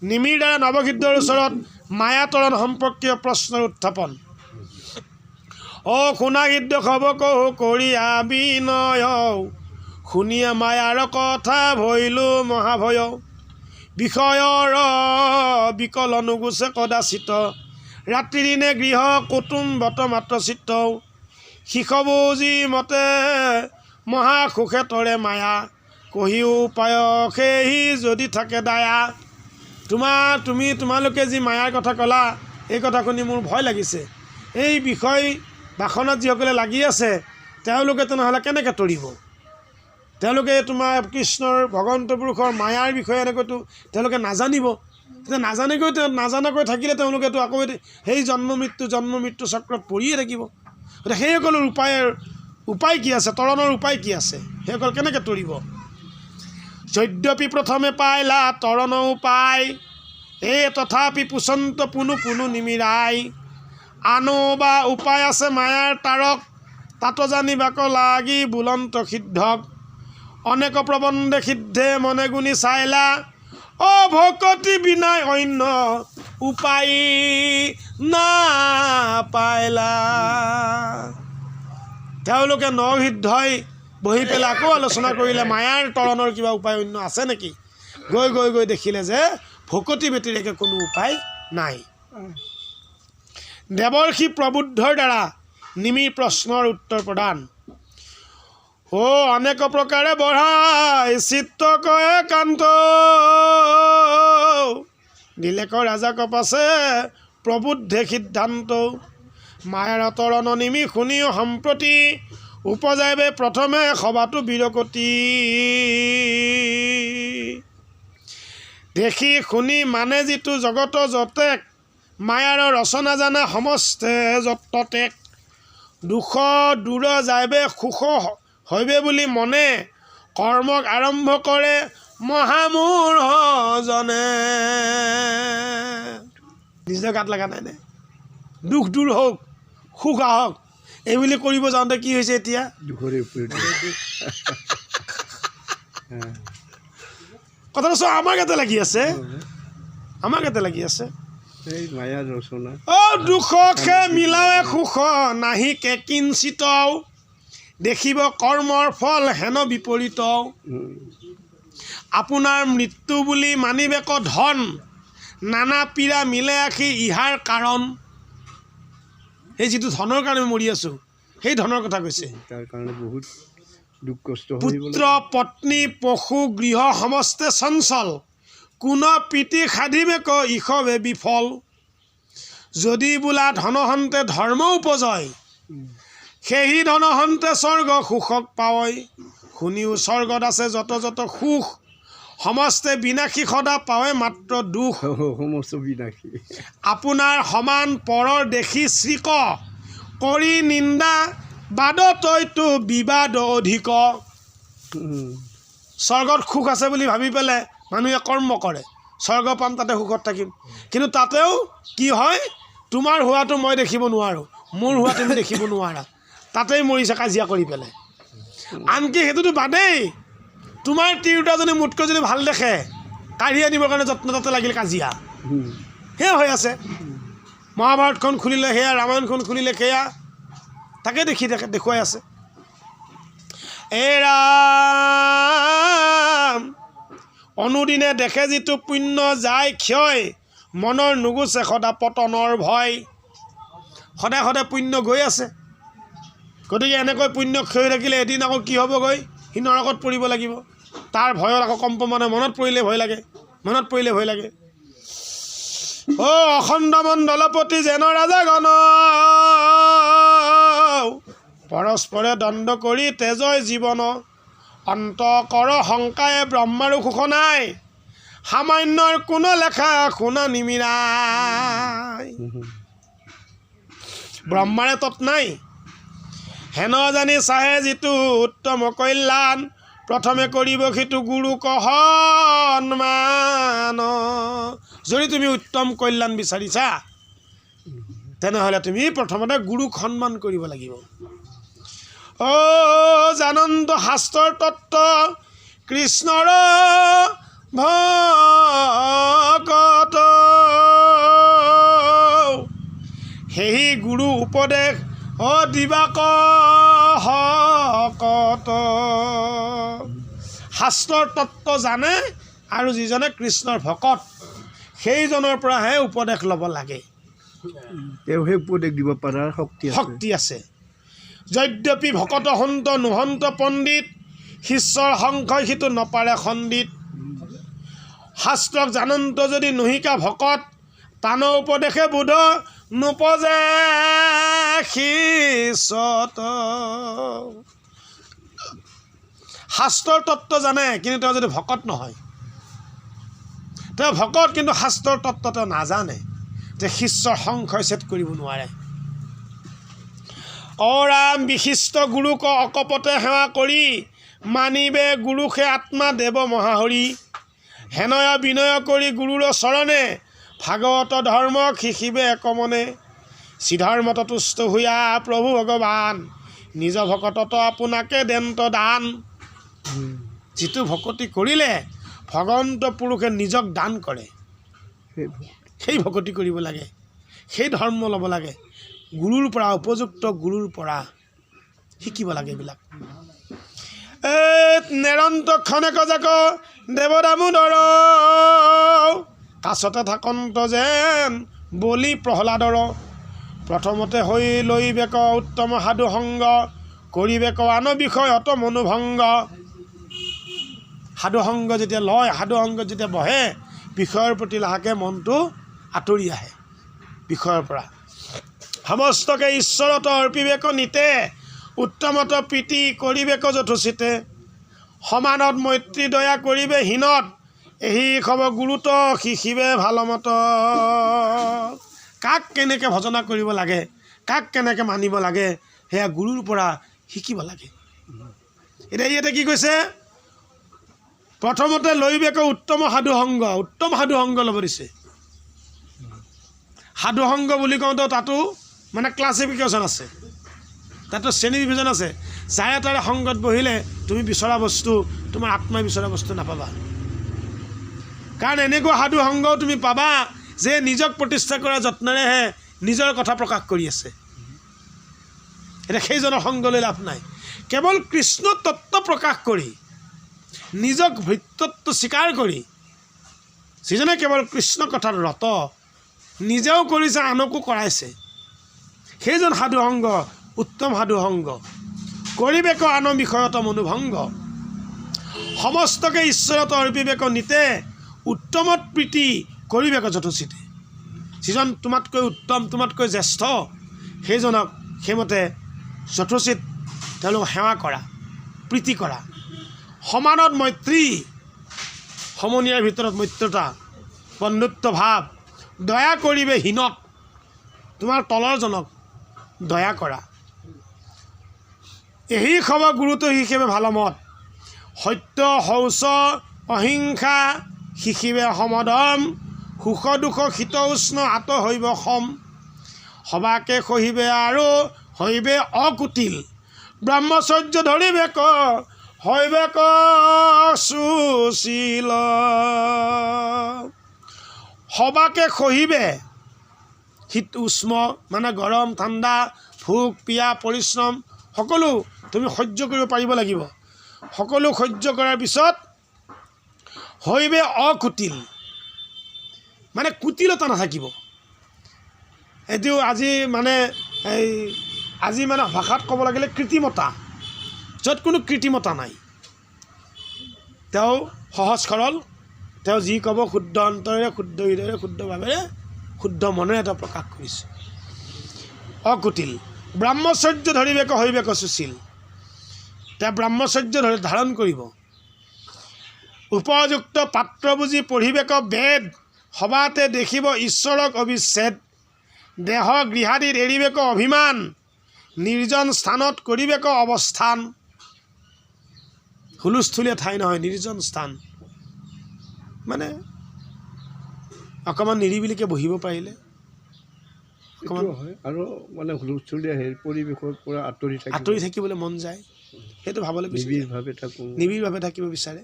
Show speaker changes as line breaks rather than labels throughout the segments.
নিমিৰ দ্বাৰা নৱসিদ্ধৰ ওচৰত মায়াতৰণ সম্পৰ্কীয় প্ৰশ্নৰ উত্থাপন। শুনা সিদ্ধ খব কহু কৰিয়া বিনয়, শুনিয়া মায়াৰ কথা ভৈলো মহাভয়। বিষয়ৰ বিকল নুগুচে কদাচিত, ৰাত্ৰি দিনে গৃহ কুটুম্বত মাত্ৰ চিত্ত। শিশবুজি মতে মহাসুখে তৰে মায়া, কহি উপায় সেহি যদি থাকে দায়া। তোমালোকে যি মায়াৰ কথা ক'লা, এই কথা শুনি মোৰ ভয় লাগিছে। এই বিষয় বাসনাত যিসকলে লাগি আছে তেওঁলোকে তেনেহ'লে কেনেকৈ তৰিব? তেওঁলোকে তোমাৰ কৃষ্ণৰ ভগৱন্ত পুৰুষৰ মায়াৰ বিষয়ে এনেকৈতো তেওঁলোকে নাজানিব। তেতিয়া নাজানাকৈ থাকিলে তেওঁলোকেতো আকৌ সেই জন্ম মৃত্যু চক্ৰত পৰিয়ে থাকিব। গতিকে সেইসকলৰ উপায় কি আছে? তৰণৰ উপায় কি আছে? সেইসকল কেনেকৈ তৰিব? যদ্যপি প্ৰথমে পাইলা তৰণ উপায়, তথাপি পুচন্ত পুনু নিমিৰাই। আনো বা উপায় আছে মায়াৰ তাৰক, তাত জানিবাক লাগি বুলন্ত সিদ্ধক। অনেক প্ৰবন্ধে সিদ্ধে মনে গুণি চাইলা, ভকতি বিনাই অন্য উপায় নাপাইলা। তেওঁলোকে নসিদ্ধই বহি পেলাই আকৌ আলোচনা কৰিলে মায়াৰ তৰণৰ কিবা উপায় অন্য আছে নেকি। গৈ দেখিলে যে ভকতি ব্যতিৰেকে কোনো উপায় নাই। দেৱৰ্ষি প্ৰবুদ্ধৰ দ্বাৰা নিমিৰ প্ৰশ্নৰ উত্তৰ প্ৰদান। অনেক প্ৰকাৰে বঢ়াই চিত্ত কয়ে কান্ত, দিলেক ৰাজা কপাছে প্ৰবুদ্ধে সিদ্ধান্ত। মায়াৰ তৰণ নিমি শুনিও সম্প্ৰতি, উপজাইবে প্ৰথমে সভাটো বীৰকতি। দেখি শুনি মানে যিটো জগত যতে, মায়াৰ ৰচনা জানা সমস্তে যত্ততেক। দুখ দূৰ যাইবে সুখ হৈবে বুলি মনে, কৰ্মক আৰম্ভ কৰে মহামূঢ়জনে। নিজৰ গাত লগা নাই নে? দুখ দূৰ হওক, সুখ আহক, এইবুলি কৰিব যাওঁতে কি হৈছে এতিয়া? কথাটো চোৱা, আমাৰ গাতে লাগি আছে, আমাৰ গাতে লাগি আছে। দুখকে মিলাৱে সুখ নাহিকে কিঞ্চিত, দেখিব কৰ্মৰ ফল হেন বিপৰীত। আপোনাৰ মৃত্যু বুলি মানিবেক ধন, নানা পীড়া মিলে আখি ইহাৰ কাৰণ। এই যিটো ধনৰ কাৰণে মৰি আছোঁ, সেই ধনৰ কথা কৈছে।
তাৰ কাৰণে বহুত দুখ কষ্ট।
পুত্ৰ পত্নী পশু গৃহ সমস্তে চঞ্চল, কোন প্ৰীতি সাধিবেক ইষবে বিফল। যদি বোলা ধনহন্তে ধৰ্ম উপজয়, সেহি ধনহন্তে স্বৰ্গ সুখক পাৱই। শুনিও স্বৰ্গত আছে যত যত সুখ, সমস্তে বিনাশী সদা পাৱে মাত্ৰ দুখ।
সমস্ত বিনাশী।
আপোনাৰ সমান পৰৰ দেখি শ্ৰীক, কৰি নিন্দা বাদতৈতো বিবাদ অধিক। স্বৰ্গত সুখ আছে বুলি ভাবি পেলাই মানুহে কৰ্ম কৰে, স্বৰ্গ পাম তাতে সুখত থাকিম। কিন্তু তাতেও কি হয়, তোমাৰ হোৱাটো মই দেখিব নোৱাৰোঁ, মোৰ হোৱা তুমি দেখিব নোৱাৰা, তাতেই মৰিছে কাজিয়া কৰি পেলাই। আনকি সেইটোতো বাদেই, তোমাৰ তিৰোতাজনী মোতকৈ যদি ভাল দেখে, কাঢ়ি আনিবৰ কাৰণে যত্ন তাতে লাগিল কাজিয়া। সেয়া হৈ আছে। মহাভাৰতখন খুলিলে সেয়া, ৰামায়ণখন খুলিলে সেয়া, তাকে দেখুৱাই আছে। ৰাম অনুদিনে দেখে যিটো পুণ্য যায় ক্ষয়, মনৰ নুগুচে সদা পতনৰ ভয়। সদায় সদায় পুণ্য গৈ আছে, গতিকে এনেকৈ পুণ্য ক্ষয় থাকিলে এদিন আকৌ কি হ'বগৈ? সি নৰকত পৰিব লাগিব। তাৰ ভয়ত আকৌ কম্পমানে মনত পৰিলে ভয় লাগে। অখণ্ড মণ্ডলপতি যেন ৰাজাগণ, পৰস্পৰে দ্বন্দ্ব কৰি তেজয় জীৱন। অন্ত কৰ শংকায়ে ব্ৰহ্মাৰো সুখ নাই, সামান্যৰ কোন লেখা শুনা নিমিৰাই। ব্ৰহ্মাৰে তৎ নাই, হেন জানি চাহে যিটো উত্তম কল্যাণ। প্ৰথমে কৰিব সিটো গুৰুক সন্মান। যদি তুমি উত্তম কল্যাণ বিচাৰিছা, তেনেহ'লে তুমি প্ৰথমতে গুৰুক সন্মান কৰিব লাগিব। জানন্ত শাস্ত্ৰৰ তত্ত্ব কৃষ্ণৰ ভকত, সেহি গুৰু উপদেশ দিবাক শকত। শাস্ত্ৰৰ তত্ত্ব জানে আৰু যিজনে কৃষ্ণৰ ভকত সেইজনৰ পৰাহে উপদেশ ল'ব লাগে।
তেওঁ সেই উপদেশ দিব পৰাৰ শক্তি
আছে। যদ্যপি ভকত সন্ত নোহন্ত পণ্ডিত, শিষ্যৰ সংশয় সিটো নপাৰে খণ্ডিত। শাস্ত্ৰক জানন্ত যদি নহিকা ভকত, তান উপদেশে বোধ নোপজে শিষ্যত। শাস্ত্ৰৰ তত্ত্ব জানে কিন্তু তেওঁ যদি ভকত নহয়, তেওঁ ভকত কিন্তু শাস্ত্ৰৰ তত্ত্ব তেওঁ নাজানে, যে শিষ্যৰ সংশয় ছেদ কৰিব নোৱাৰে। ৰাম বিশিষ্ট গুৰুক অকপতে সেৱা কৰি, মানিবে গুৰুষে আত্মা দেৱ মহাহৰি। হেনয় বিনয় কৰি গুৰুৰ চৰণে, ভাগৱত ধৰ্ম শিকিবে একমনে। শ্ৰীধৰ্মত তুষ্ট হৈয়া প্ৰভু ভগৱান, নিজ ভকতত আপোনাকে দেন্ত দান। যিটো ভকতি কৰিলে ভগৱন্ত পুৰুষে নিজক দান কৰে, সেই ভকতি কৰিব লাগে, সেই ধৰ্ম ল'ব লাগে। গুৰুৰ পৰা, উপযুক্ত গুৰুৰ পৰা শিকিব লাগে এইবিলাক। নেৰন্ত খনেক যাক দেৱ দামোদৰ, কাছতে থাকন্ত যেন বলি প্ৰহ্লাদৰ। প্ৰথমতে হৈ লৈবেক উত্তম সাধু সংগ, কৰিবেক আন বিষয়ত মনোভংগ। সাধু সংগ যেতিয়া লয়, সাধু সংগত যেতিয়া বহে, বিষয়ৰ প্ৰতি লাহেকৈ মনটো আঁতৰি আহে বিষয়ৰ পৰা। সমস্তকে ঈশ্বৰত অৰ্পিবেক নিতে, উত্তমত প্ৰীতি কৰিবেক যথোচিতে। সমানত মৈত্ৰী দয়া কৰিবে হীনত, এহি খব গুৰুত শিকিবে ভালমত। কাক কেনেকৈ ভজনা কৰিব লাগে, কাক কেনেকৈ মানিব লাগে, সেয়া গুৰুৰ পৰা শিকিব লাগে। এতিয়া ইয়াতে কি কৈছে, প্ৰথমতে লৈবেক উত্তম সাধু সংগ। উত্তম সাধু সংগ ল'ব দিছে। সাধু সংগ বুলি কওঁতে তাতো মানে ক্লাছিফিকেশ্যন আছে, তাতো শ্ৰেণী বিভাজন আছে। যাৰে তাৰে সংগত বহিলে তুমি বিচৰা বস্তু, তোমাৰ আত্মাই বিচৰা বস্তু নাপাবা। কাৰণ এনেকুৱা সাধু সংগও তুমি পাবা যে নিজক প্ৰতিষ্ঠা কৰাৰ যত্নেৰেহে নিজৰ কথা প্ৰকাশ কৰি আছে। এতিয়া সেইজনৰ সংগ লৈ লাভ নাই। কেৱল কৃষ্ণ তত্ত্ব প্ৰকাশ কৰি, নিজক ভৃত্যত্ব স্বীকাৰ কৰি, যিজনে কেৱল কৃষ্ণ কথাত ৰত, নিজেও কৰিছে আনকো কৰাইছে, সেইজন সাধু সংগ উত্তম সাধু সংগ। কৰিবেক আন বিষয়ত মনোভংগ, সমস্তকে ঈশ্বৰত অৰ্পিবেক নিতে, উত্তমত প্ৰীতি কৰিবেক যথোচিতে। যিজন তোমাতকৈ উত্তম, তোমাতকৈ জ্যেষ্ঠ, সেইজনক সেইমতে যথোচিত তেওঁলোকক সেৱা কৰা, প্ৰীতি কৰা। সমানত মৈত্ৰী, সমনীয়াৰ ভিতৰত মৈত্ৰতা, বন্ধুত্ব ভাৱ। দয়া কৰিবে হীনত, তোমাৰ তলৰজনক দয়া কৰা। এহি খব গুৰুত্ব শিকিবে ভালমত, সত্য শৌচ অহিংসা শিকিবে সমদম। সুখ দুখ শীত উষ্ণ আত হৈব সম, সবাকে সহিবে আৰু হৈবে অকুটিল। ব্ৰহ্মচৰ্য ধৰিবেক হৈবেক সুশীল। সবাকে সহিবে, শীত উষ্ণ মানে গৰম ঠাণ্ডা, ভোক পিয়া পৰিশ্ৰম সকলো তুমি সহ্য কৰিব পাৰিব লাগিব। সকলো সহ্য কৰাৰ পিছত হৈবে অকুটিল, মানে কুটিলতা নাথাকিব। এইটো আজি মানে ভাষাত ক'ব লাগিলে কৃত্ৰিমতা, য'ত কোনো কৃত্ৰিমতা নাই। তেওঁ সহজ সৰল, তেওঁ যি ক'ব শুদ্ধ অন্তৰেৰে, শুদ্ধ হৃদয়েৰে, শুদ্ধ ভাৱেৰে, শুদ্ধ মনেৰে তেওঁ প্ৰকাশ কৰিছে। অকুটিল। ব্ৰহ্মচৰ্য ধৰিবেক হৈবেক সুশীল, তেওঁ ব্ৰহ্মচৰ্য ধাৰণ কৰিব। উপযুক্ত পাত্ৰ বুজি পঢ়িবেক বেদ, সবাতে দেখিব ঈশ্বৰক অবিচ্ছেদ। দেহ গৃহাদিত এৰিবেক অভিমান, নিৰ্জন স্থানত কৰিবেক অৱস্থান। হুলস্থুলীয়া ঠাই নহয়, নিৰ্জন স্থান, মানে অকণমান নিৰিবিলিকৈ বহিব পাৰিলে অকণমান
আৰু মানে হুলস্থুলীয়া পৰিৱেশৰ পৰা আঁতৰি
থাকিবলৈ মন যায়। সেইটো ভাবলৈ নিবিড়ভাৱে থাকিব বিচাৰে।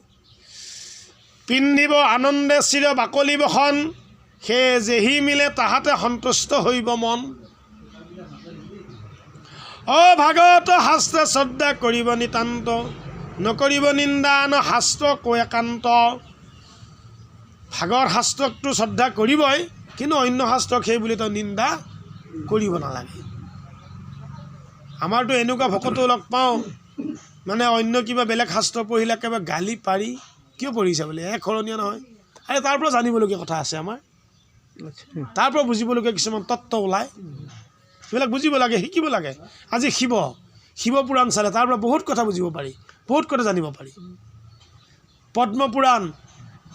পিন্ধিব আনন্দে চিৰ বাকলি বসন, সেই যেহি মিলে তাহাতে সন্তুষ্ট হৈব মন। ভাগৱত শাস্ত্ৰে শ্ৰদ্ধা কৰিব নিতান্ত নকৰিব নিন্দা ন শাস্ত্ৰ কৈ একান্ত ভাগৱত শাস্ত্ৰকটো শ্ৰদ্ধা কৰিবই কিন্তু অন্য শাস্ত্ৰক সেই বুলি তেওঁ নিন্দা কৰিব নালাগে আমাৰতো এনেকুৱা ভকতো লগ পাওঁ মানে অন্য কিবা বেলেগ শাস্ত্ৰ পঢ়িলে একেবাৰে গালি পাৰি কিয় পঢ়িছে বোলে সলনীয়া নহয় আৰু তাৰ পৰা জানিবলগীয়া কথা আছে আমাৰ তাৰ পৰা বুজিবলগীয়া কিছুমান তত্ত্ব ওলায় সেইবিলাক বুজিব লাগে শিকিব লাগে আজি শিৱ পুৰাণ চালে তাৰ পৰা বহুত কথা বুজিব পাৰি বহুত কথা জানিব পাৰি পদ্ম পুৰাণ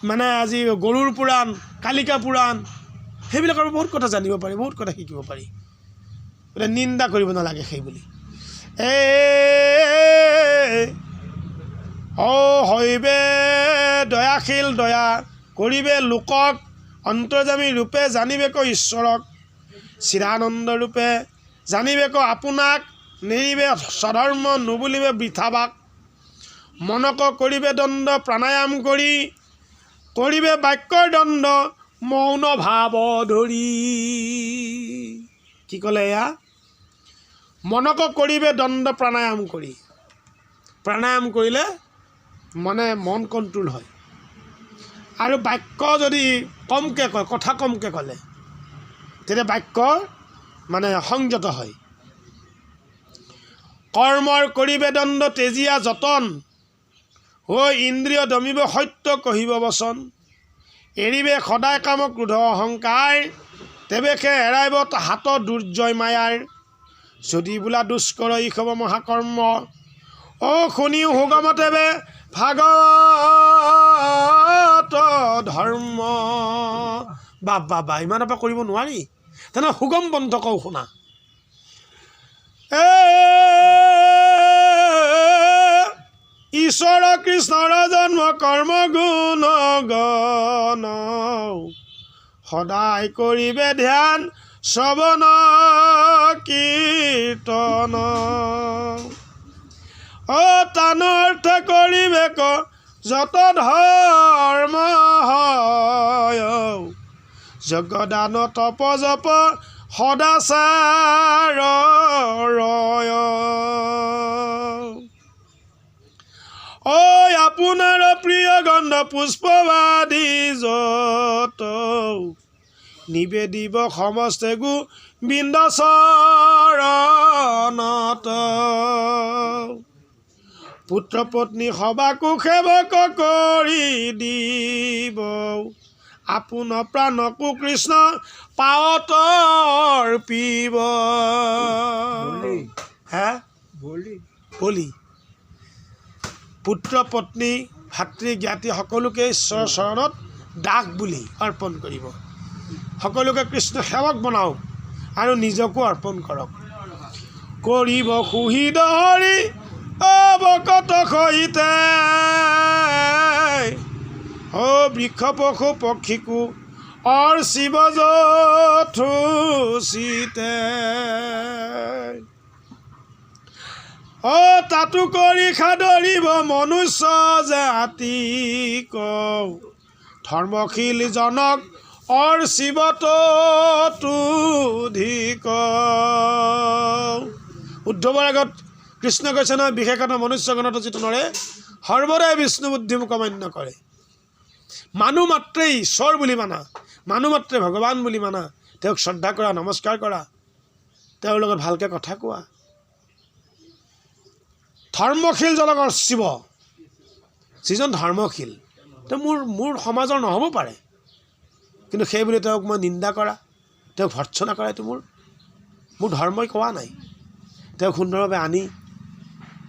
মানে আজি গৰুড় পুৰাণ কালিকা পুৰাণ সেইবিলাকৰ বহুত কথা জানিব পাৰি বহুত কথা শিকিব পাৰি বোলে নিন্দা কৰিব নালাগে সেই বুলি হৈবে দয়াশীল দয়া কৰিবে লোকক অন্তৰ্যামী ৰূপে জানিবেক ঈশ্বৰক চিৰানন্দ ৰূপে জানিবেক আপোনাক নেৰিবে স্বধৰ্ম নুবুলিবে বৃথাবাক মনক কৰিবে দণ্ড প্ৰাণায়াম কৰি কৰিবে বাক্যৰ দণ্ড মৌন ভাৱ ধৰি কি ক'লে এয়া মনক কৰিবে দণ্ড প্ৰাণায়াম কৰি প্ৰাণায়াম কৰিলে মানে মন কণ্ট্ৰোল হয় আৰু বাক্য যদি কমকৈ কয় কথা কমকৈ ক'লে তেতিয়া বাক্য মানে সংযত হয় কৰ্মৰ কৰিবে দণ্ড তেজীয়া যতন হৈ ইন্দ্ৰিয় দমিব সত্য কহিব বচন এৰিবে সদায় কাম ক্ৰোধ অহংকাৰ তেৱেকে এৰাইব হাতত দুৰ্জয় মায়াৰ যদি বোলা দুষ্কৰ ই হ'ব মহাকৰ্ম শুনিও সুগম তেৱে ভাগৱত ধৰ্ম বা ইমানৰ পৰা কৰিব নোৱাৰি তেনে সুগম বন্ধ কওঁ শুনা ঈশ্বৰ কৃষ্ণৰ জন্ম কৰ্ম গুণ গণ সদায় কৰিবে ধ্যান শ্ৰৱণ কীৰ্তন তান অৰ্থ কৰিবে যত ধৰ্ম হয় যজ্ঞদান তপ জপ সদাচাৰ আপোনাৰ প্ৰিয় গন্ধ পুষ্পবাদী যত নিবেদিব সমস্তে গোবিন্দ চৰণত পুত্ৰ পত্নী সবাকো সেৱক কৰি দিব আপোন প্ৰাণকো কৃষ্ণ পাৱত অৰ্পিব বলি পুত্ৰ পত্নী ভাতৃ জ্ঞাতি সকলোকে ঈশ্বৰৰ চৰণত দাস বুলি অৰ্পণ কৰিব সকলোকে কৃষ্ণ সেৱক বনাওক আৰু নিজকো অৰ্পণ কৰক কৰিব সুহৃদ হৰি অৱকত সহিতে বৃক্ষ পশু পক্ষীকো শিৱ যথোচিতে তাতো কৰি সাদৰিব মনুষ্য জাতিক ধৰ্মশীল জনক শিৱতোধিক উদ্ধৱৰ আগত কৃষ্ণ কৈছে নহয় বিশেষত মনুষ্যগণত যিটো নৰে সৰ্বদাই বিষ্ণু বুদ্ধি মুকমান্য কৰে মানুহ মাত্ৰেই ঈশ্বৰ বুলি মানা মানুহ মাত্ৰে ভগৱান বুলি মানা তেওঁক শ্ৰদ্ধা কৰা নমস্কাৰ কৰা তেওঁৰ লগত ভালকৈ কথা কোৱা ধৰ্মশীল জনকৰ শিৱ যিজন ধৰ্মশীল তেওঁ মোৰ সমাজৰ নহ'ব পাৰে কিন্তু সেই বুলি তেওঁক মই নিন্দা কৰা তেওঁক ভৰ্ৎসনা কৰা এইটো মোৰ ধৰ্মই কোৱা নাই তেওঁক সুন্দৰভাৱে আনি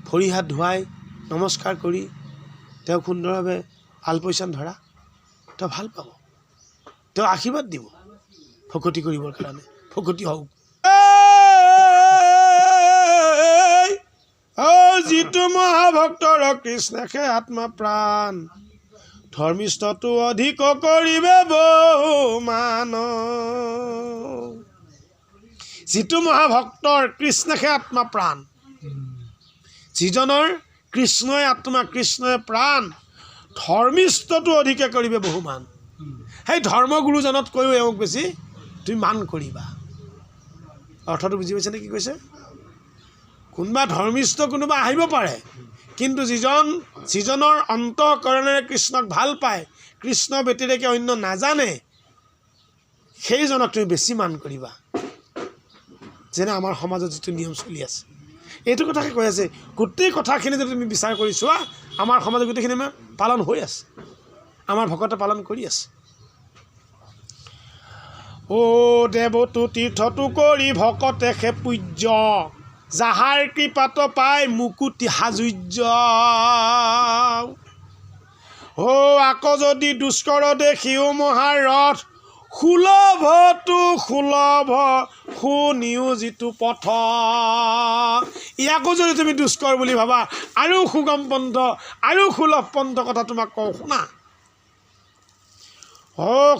ভৰি হাত ধুৱাই নমস্কাৰ কৰি তেওঁক সুন্দৰভাৱে আলপৈচান ধৰা তেওঁ ভাল পাব তেওঁ আশীৰ্বাদ দিব ভকতি কৰিবৰ কাৰণে ভকতি হওক যিটো মহাভক্তৰ কৃষ্ণকে আত্মা প্ৰাণ ধৰ্মিষ্ঠটো অধিক কৰিবে বহুমান যিটো মহাভক্তৰ কৃষ্ণকে আত্মা প্ৰাণ যিজনৰ কৃষ্ণই আত্মা কৃষ্ণই প্ৰাণ ধৰ্মিষ্ঠটো অধিকে কৰিবে বহুমান সেই ধৰ্মগুৰুজনতকৈও এওঁক বেছি তুমি মান কৰিবা অৰ্থটো বুজি পাইছে নে কি কৈছে কোনোবা ধৰ্মিষ্ঠ কোনোবা আহিব পাৰে, কিন্তু যিজনৰ অন্তঃকৰণেৰে কৃষ্ণক ভাল পায়, কৃষ্ণ ব্যতিৰেকে অন্য নাজানে, সেইজনক তুমি বেছি মান কৰিবা। যেনে আমাৰ সমাজত যিটো নিয়ম চলি আছে, এইটো কথাকে কৈ আছে। গোটেই কথাখিনি যদি তুমি বিচাৰ কৰি চোৱা, আমাৰ সমাজত গোটেইখিনি পালন হৈ আছে, আমাৰ ভকতে পালন কৰি আছে। অ' দেৱতো তীৰ্থটো কৰি ভকতে সে পূজ্য, যাহাৰ কৃপাত পাই মুকুতি সাজুৰ্য। আকৌ যদি দুষ্কৰ দেখিও মহাৰথ, সুলভটো সুলভ সুনিয়োজিত পথ। ইয়াকো যদি তুমি দুষ্কৰ বুলি ভাবা, আৰু সুগম পন্থ আৰু সুলভ পন্থ কথা তোমাক কওঁ, শুনা।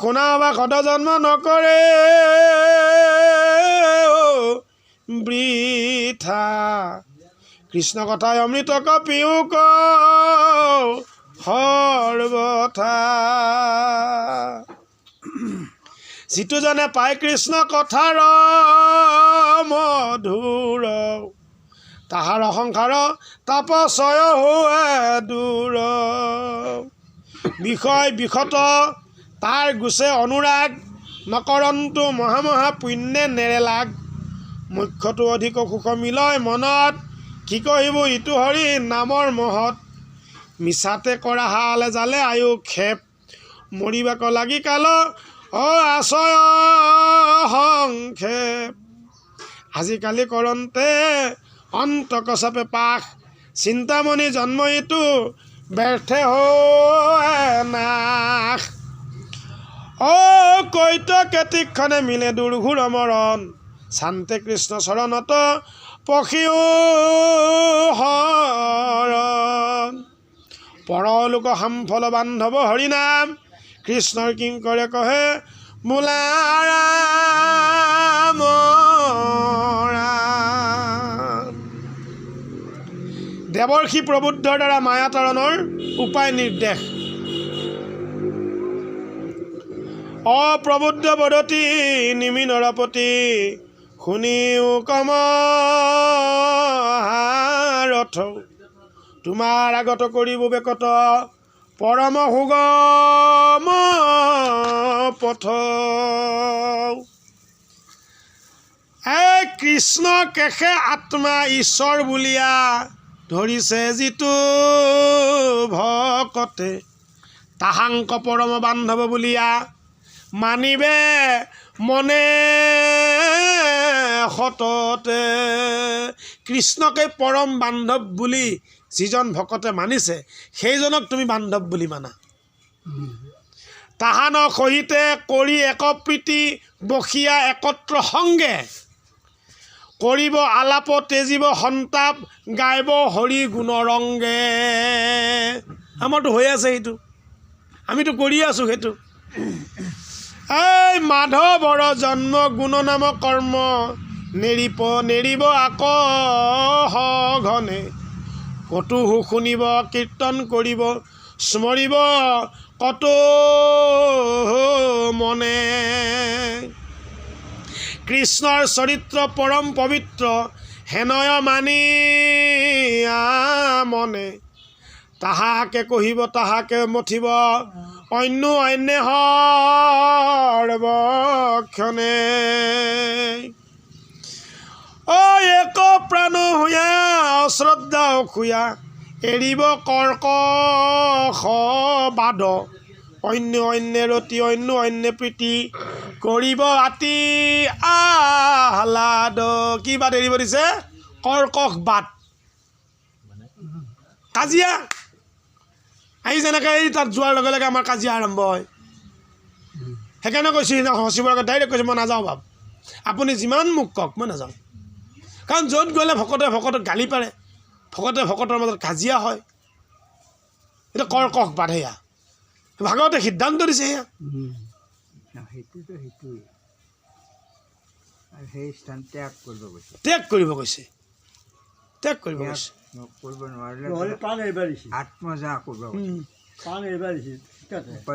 শুনা বা সদ জন্ম নকৰে বৃথা, কৃষ্ণ কথাই অমৃত কপিও কওঁ সৰ্বথা। যিটো জনে পায় কৃষ্ণ কথাৰ মধুৰ, তাহাৰ সংসাৰ তাপচয় হোৱে দূৰ। বিষয় বিষত তাৰ গুচে অনুৰাগ, নকৰন্তু মহামহা পুণ্যে নেৰেলাগ। মুখ্যটো অধিক সুখ মিলয় মনত, কি কহিব ইটো হৰি নামৰ মহত। মিছাতে কৰা হালে জালে আয়ু ক্ষেপ, মৰিবাক লাগি কাল আশয় সংক্ষেপ। আজিকালি কৰন্তে অন্তকচাপে পাশ, চিন্তামণি জন্ম ইটো ব্যৰ্থে হৈ নাশ। কৈত কেতিক্ষণে মিলে দুৰ্ঘোৰ মৰণ, শান্তে কৃষ্ণ চৰণত পখিও হৰণ। পৰলোক সামফল বান্ধৱ হৰিনাম, কৃষ্ণৰ কিংকৰে কহে বোলা ৰাম ৰাম। দেৱৰ্ষি প্ৰবুদ্ধৰ দ্বাৰা মায়াতৰণৰ উপায় নিৰ্দেশ। অপ্ৰবুদ্ধ বদতি নিমি নৰপতি, শুনিও কমহাৰথ। তোমাৰ আগত কৰিব বেকত পৰম সুগম পথ। কৃষ্ণ কেশে আত্মা ঈশ্বৰ বুলিয়া, ধৰিছে যিটো ভকতে। তাহাংক পৰম বান্ধৱ বুলিয়া, মানিবে মনে সততে। কৃষ্ণকে পৰম বান্ধৱ বুলি যিজন ভকতে মানিছে, সেইজনক তুমি বান্ধৱ বুলি মানা। তাহান সহিতে কৰি একপ্ৰীতি, বসিয়া একত্ৰ সংগে। কৰিব আলাপ তেজিব সন্তাপ, গাইব হৰি গুণৰংগে। আমাৰতো হৈ আছে সেইটো, আমিতো কৰি আছোঁ সেইটো। মাধৱৰ জন্ম গুণ নাম কৰ্ম, নেৰিব আকৌ সঘনে। কতো শুনিব কীৰ্তন কৰিব, স্মৰিব কতো মনে। কৃষ্ণৰ চৰিত্ৰ পৰম পবিত্ৰ, হেনয় মানি মনে। তাহাকে কহিব তাহাকে মথিব, অন্য অন্যে সৰ্বক্ষণে। এক প্ৰাণ হুয়া অশ্ৰদ্ধা অসূয়া, এৰিব কৰ্কশ বাদ। অন্য অন্যে ৰতি অন্য অন্যে প্ৰীতি, কৰিব আতি আহ্লাদ। কি বাদ এৰিব দিছে? কৰ্কশ বাদ, কাজিয়া। আহি যেনেকৈ এই তাত যোৱাৰ লগে লগে আমাৰ কাজিয়া আৰম্ভ হয়। সেইকাৰণে কৈছোঁ সচিবৰ আগত ডাইৰেক্ট কৈছোঁ, মই নাযাওঁ বাপ, আপুনি যিমান মোক কওক মই নাযাওঁ। কাৰণ য'ত গ'লে ভকতে ভকতক গালি পাৰে, ভকতে ভকতৰ মাজত কাজিয়া হয়। এইটো কৰ্কশ বাদ। সেয়া ভাগৱতে সিদ্ধান্ত দিছে। সেয়া ত্যাগ কৰিব কৈছে, ত্যাগ কৰিব কৈছে।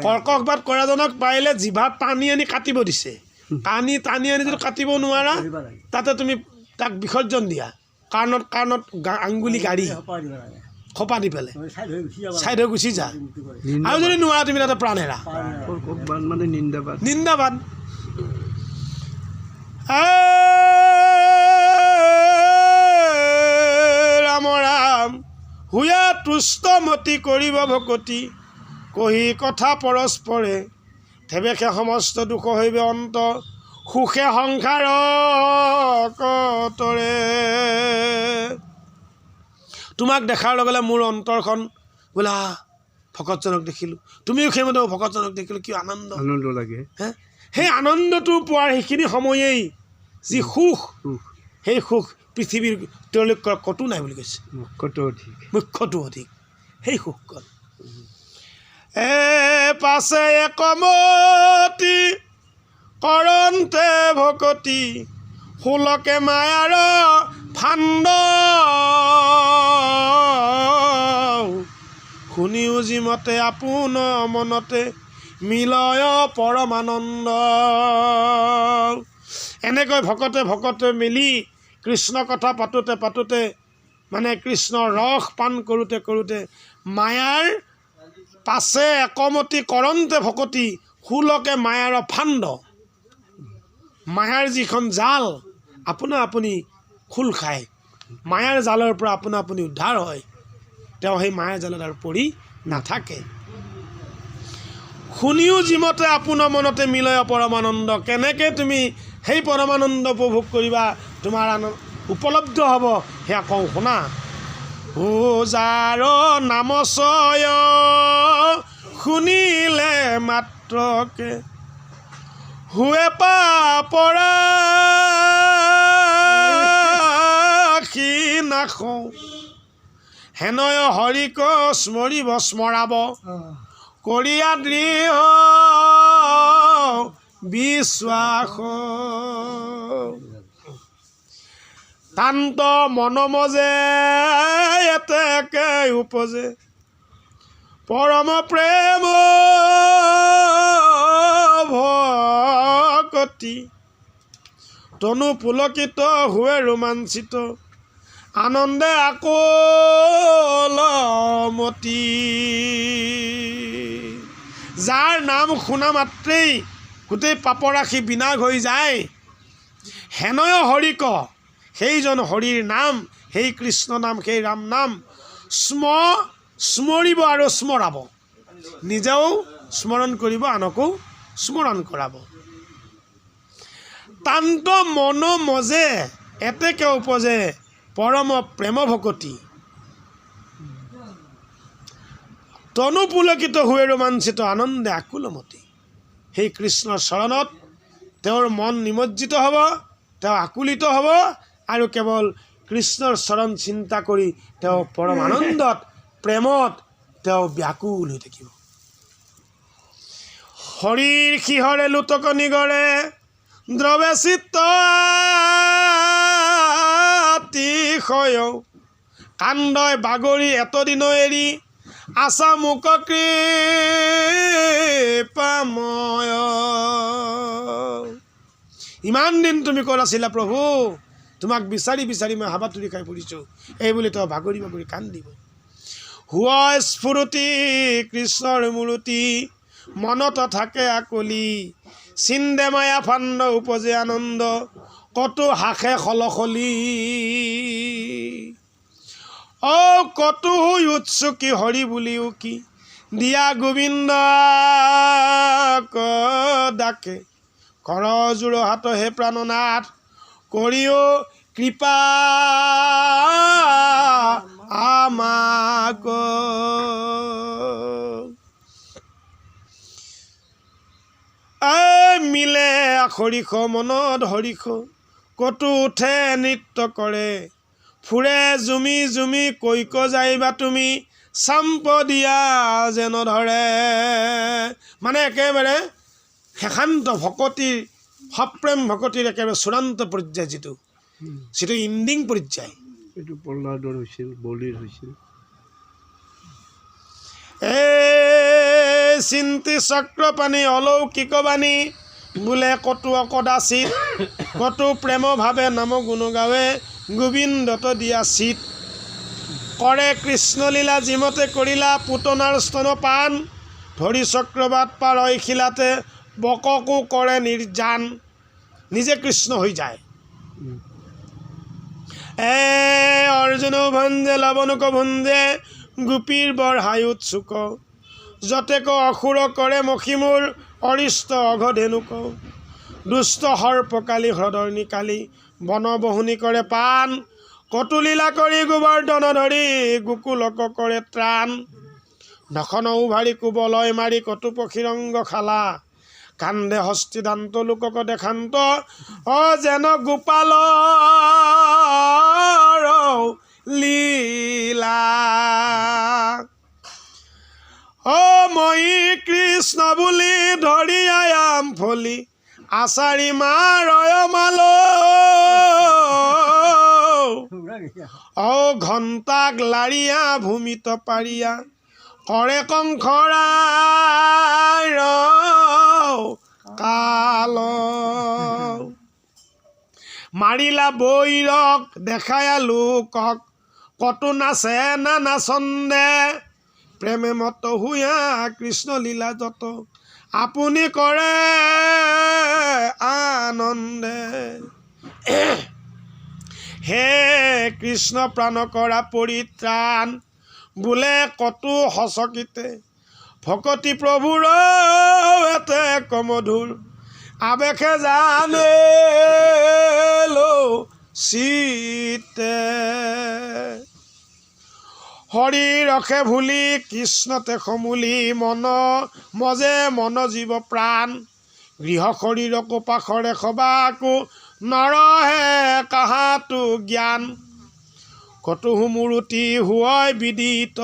কৰ্কশবাদ কৰাজনক পাৰিলে জিভাত টানি আনি কাটিব দিছে। টানি আনি যদি কাটিব নোৱাৰা, তাতে তুমি তাক বিসৰ্জন দিয়া। কাণত আঙুলি গাড়ী খপা দি পেলাই চাইড হৈ গুচি যা আৰু যদি নোৱাৰা তুমি তাতে প্ৰাণ হেৰা
মানে নিন্দাবাদ
নিন্দাবাদ ৰাম ৰাম হুয়া তুষ্টমতি কৰিব ভকতি কহি কথা পৰস্পৰে থেবেশে সমস্ত দুখ হৈবে অন্ত সুখে সংসাৰ কতৰে তোমাক দেখাৰ লগে লগে মোৰ অন্তৰখন বোলা ভকতজনক দেখিলোঁ তুমিও সেইমতে ভকতজনক দেখিলোঁ কি আনন্দ
লাগে
হে সেই আনন্দটো পোৱাৰ সেইখিনি সময়েই যি সুখ সেই সুখ পৃথিৱীৰ তেওঁলোকৰ ক'তো নাই বুলি কৈছে মুখ্যটো অধিক সেই সুখকণ পাছে একমতি কৰন্তে ভকতি ষোলকে মায়াৰ ফাণ্ড শুনিও যিমতে আপোন মনতে মিলয় পৰমানন্দ এনেকৈ ভকতে মিলি কৃষ্ণ কথা পাতোতে মানে কৃষ্ণৰ ৰস পান কৰোঁতে মায়াৰ পাছে একমতি কৰন্তে ভকতি ষোলকে মায়াৰ ফাণ্ড মায়াৰ যিখন জাল আপুনি খোল খায় মায়াৰ জালৰ পৰা আপুনি উদ্ধাৰ হয় তেওঁ সেই মায়াৰ জালত আৰু পৰি নাথাকে শুনিও যিমতে আপোনাৰ মনতে মিলয় পৰমানন্দ কেনেকৈ তুমি সেই পৰমানন্দ উপভোগ কৰিবা তোমাৰ উপলব্ধ হ'ব সেয়া কওঁ শুনা ও যাৰ নামচয় শুনিলে মাত্ৰকে হুৱে পাপৰা নাখওঁ হেনয় হৰিক স্মৰিব স্মৰাব কৰিয়া দৃঢ় বিশ্বাস তান্ত মনমজে এতেকে উপজে পৰম প্ৰেম ভকতি তনু পুলকিত হুৱে ৰোমাঞ্চিত আনন্দে আকলমতি যাৰ নাম শুনা মাত্ৰেই গোটেই পাপৰাশি বিনাশ হৈ যায় হেনয় হৰিক সেইজন হৰিৰ নাম সেই কৃষ্ণ নাম সেই ৰাম নাম স্মৰিব আৰু স্মৰাব নিজেও স্মৰণ কৰিব আনকো স্মৰণ কৰাব তান্ত মন মজে এতেকে উপজে পৰম প্ৰেম ভকতি তনু পুলকিত হুৱে ৰোমাঞ্চিত আনন্দে আকুলমতি সেই কৃষ্ণৰ চৰণত তেওঁৰ মন নিমজ্জিত হ'ব তেওঁ আকুলিত হ'ব আৰু কেৱল কৃষ্ণৰ চৰণ চিন্তা কৰি তেওঁ পৰম আনন্দত প্ৰেমত তেওঁ ব্যাকুল হৈ থাকিব হৰিৰ শিহৰে লোতক নিগৰে দ্ৰৱে চিত্ত অতিশয় কান্দয় বাগৰি এতদিন এৰি আশা মুক কৃপাময় ইমান দিন তুমি ক'ত আছিলা প্ৰভু তোমাক বিচাৰি মই হাবাথুৰি খাই পৰিছোঁ এই বুলি তেওঁ বাগৰি কান্দিব হুৱা স্ফুৰতি কৃষ্ণৰ মূৰতি মনত থাকে আকলি চিন্দে মায়া ফাণ্ড উপজে আনন্দ কতো হাসে খলখলি কতো উৎসুকি হৰি বুলিও কি দিয়া গোবিন্দ ডাকে কৰ জোৰ হাত হে প্ৰাণনাথ কৰিও কৃপা আমাক মিলে আখৰিখ মনত হৰিখ কতো উঠে নৃত্য কৰে ফুৰে জুমি কৈক যাইবা তুমি চাম্প দিয়া যেন ধৰে মানে একেবাৰে শেষান্ত ভকতিৰ সপ্ৰেম ভকতিৰ একেবাৰে চূড়ান্ত পৰ্যায় যিটো ইণ্ডিং পৰ্যায়
এইটো প্ৰহ্লাদৰ হৈছিল বলিৰ হৈছিল
চিন্তি চক্ৰপাণী অলৌকিক বাণী বোলে কতো কদাচিত কতো প্ৰেম ভাৱে নাম গুণ গাৱে গোবিন্দত দিয়া চিত কৰে কৃষ্ণলীলা যিমতে কৰিলা পুতনাৰ স্তনপান ধৰি চক্ৰবাত পাৰৈ শিলাতে বককো কৰে নিৰ্যান নিজে কৃষ্ণ হৈ যায় অৰ্জুন ভঞ্জে লৱণক ভঞ্জে গোপীৰ বৰ হায়ুত চুক যতেক অসুৰ কৰে মখিমূৰ অৰিষ্ট অঘধেনুক দুষ্ট সৰ্পকালি হ্ৰদৰ নিকালি বনবহুনি কৰে পাণ কটুলীলা কৰি গোবৰ্ধন ধৰি গোকুলক কৰে ত্ৰাণ নখন উভাৰি কুবলয় মাৰি কটু পক্ষীৰংগ খালা কান্দে হস্তিদান্ত লোকক দেখান্ত যেন গোপাল লীলা মই কৃষ্ণ বুলি ধৰি আয়াম ফলি আচাৰি মাৰয় মাল ঘণ্টাক লাৰিয়া ভূমিত পাৰিয়া কৰে কংসৰাৰ কাল মাৰিলা বৈৰক দেখায়া লোকক কতো নাচে না নাচন্দে প্ৰেমে মত হুয়া কৃষ্ণ লীলা যত আপুনি কৰে আনন্দে হে কৃষ্ণ প্ৰাণ কৰা পৰিত্ৰাণ বোলে কতো সচকিতে ভকতি প্ৰভুৰ এতে কমধুৰ আবেশে জানে চিতে হৰি ৰখে ভুলি কৃষ্ণতে সমূলি মন মজে মন জীৱ প্ৰাণ গৃহ শৰীৰক পাশৰে সবাকো নৰহে কাহাতো জ্ঞান কতহু মূৰ্তি হুৱই বিদিত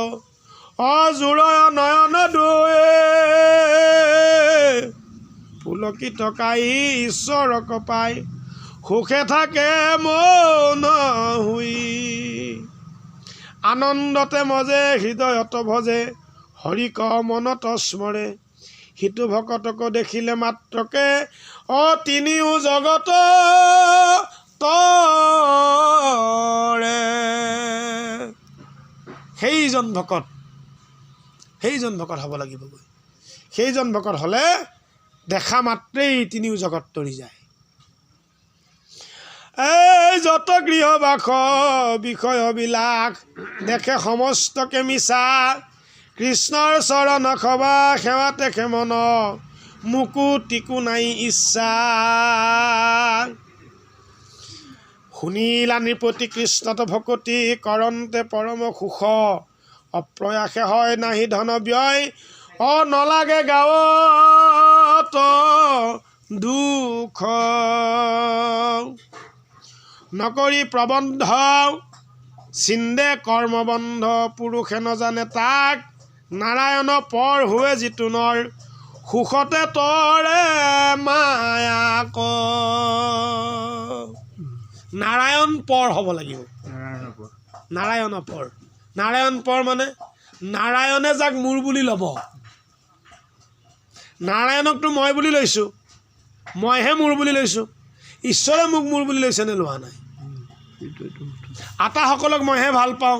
অজোৰয় নয়ন দুৱে পুলকিত কাই ঈশ্বৰক পাই সুখে থাকে মন হুই আনন্দতে মজে হৃদয়ত ভজে হৰিক মনত স্মৰে সিটো ভকতক দেখিলে মাত্ৰকে তিনিও জগত তৰে সেইজন ভকত হ'ব লাগিবগৈ সেইজন ভকত হ'লে দেখা মাত্ৰেই তিনিও জগত তৰি যায় এই যত গৃহবাস বিষয়বিলাক দেখে সমস্তকে মিছা কৃষ্ণৰ চৰণ খবা সেৱাতে খেমন মুকু টিকু নাই ইচ্ছা শুনিলা নৃপতি কৃষ্ণত ভকতি কৰন্তে পৰম সুখ অপ্ৰয়াসে হয় নাহি ধন ব্যয় নলাগে গাঁৱত দুখ নকৰি প্ৰবন্ধ চিন্দে কৰ্মবন্ধ পুৰুষে নজানে তাক নাৰায়ণ পৰ হুৱে জিতুনৰ সুখতে তৰে মায়াক নাৰায়ণ পৰ হ'ব লাগিব নাৰায়ণ পৰ মানে নাৰায়ণে যাক মোৰ বুলি ল'ব নাৰায়ণকতো মই বুলি লৈছোঁ মইহে মোৰ বুলি লৈছোঁ ঈশ্বৰে মোক মোৰ বুলি লৈছেনে লোৱা নাই আটাসকলক মইহে ভাল পাওঁ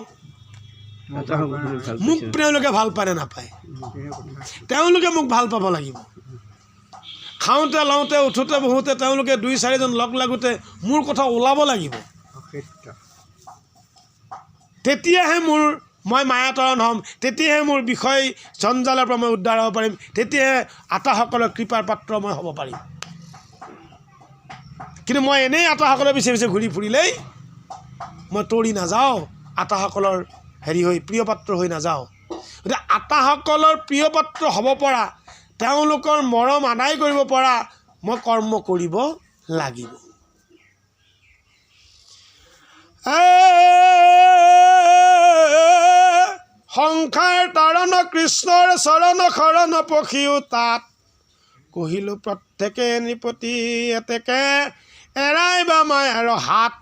মোক তেওঁলোকে ভাল পায় নে নাপায় তেওঁলোকে মোক ভাল পাব লাগিব খাওঁতে লওঁতে উঠোতে বহোঁতে তেওঁলোকে 2-4জন লগ লাগোতে মোৰ কথা ওলাব লাগিব তেতিয়াহে মই মায়াতৰণ হ'ম তেতিয়াহে মোৰ বিষয় জঞ্জালৰ পৰা মই উদ্ধাৰ হ'ব পাৰিম তেতিয়াহে আটাসকলৰ কৃপাৰ পাত্ৰ মই হ'ব পাৰিম কিন্তু মই এনেই আটাসকলৰ পিছে পিছে ঘূৰি ফুৰিলেই মই তৰি নাযাওঁ আটাসকলৰ হৈ প্ৰিয় পাত্ৰ হৈ নাযাওঁ গতিকে আটাসকলৰ প্ৰিয় পাত্ৰ হ'ব পৰা তেওঁলোকৰ মৰম আদায় কৰিব পৰা মই কৰ্ম কৰিব লাগিব সংসাৰ তাৰণ কৃষ্ণৰ চৰণ শৰণ পখিও তাত কহিলোঁ প্ৰত্যেকে নৃপতি এতেকে এৰাই বা মায়াৰ হাত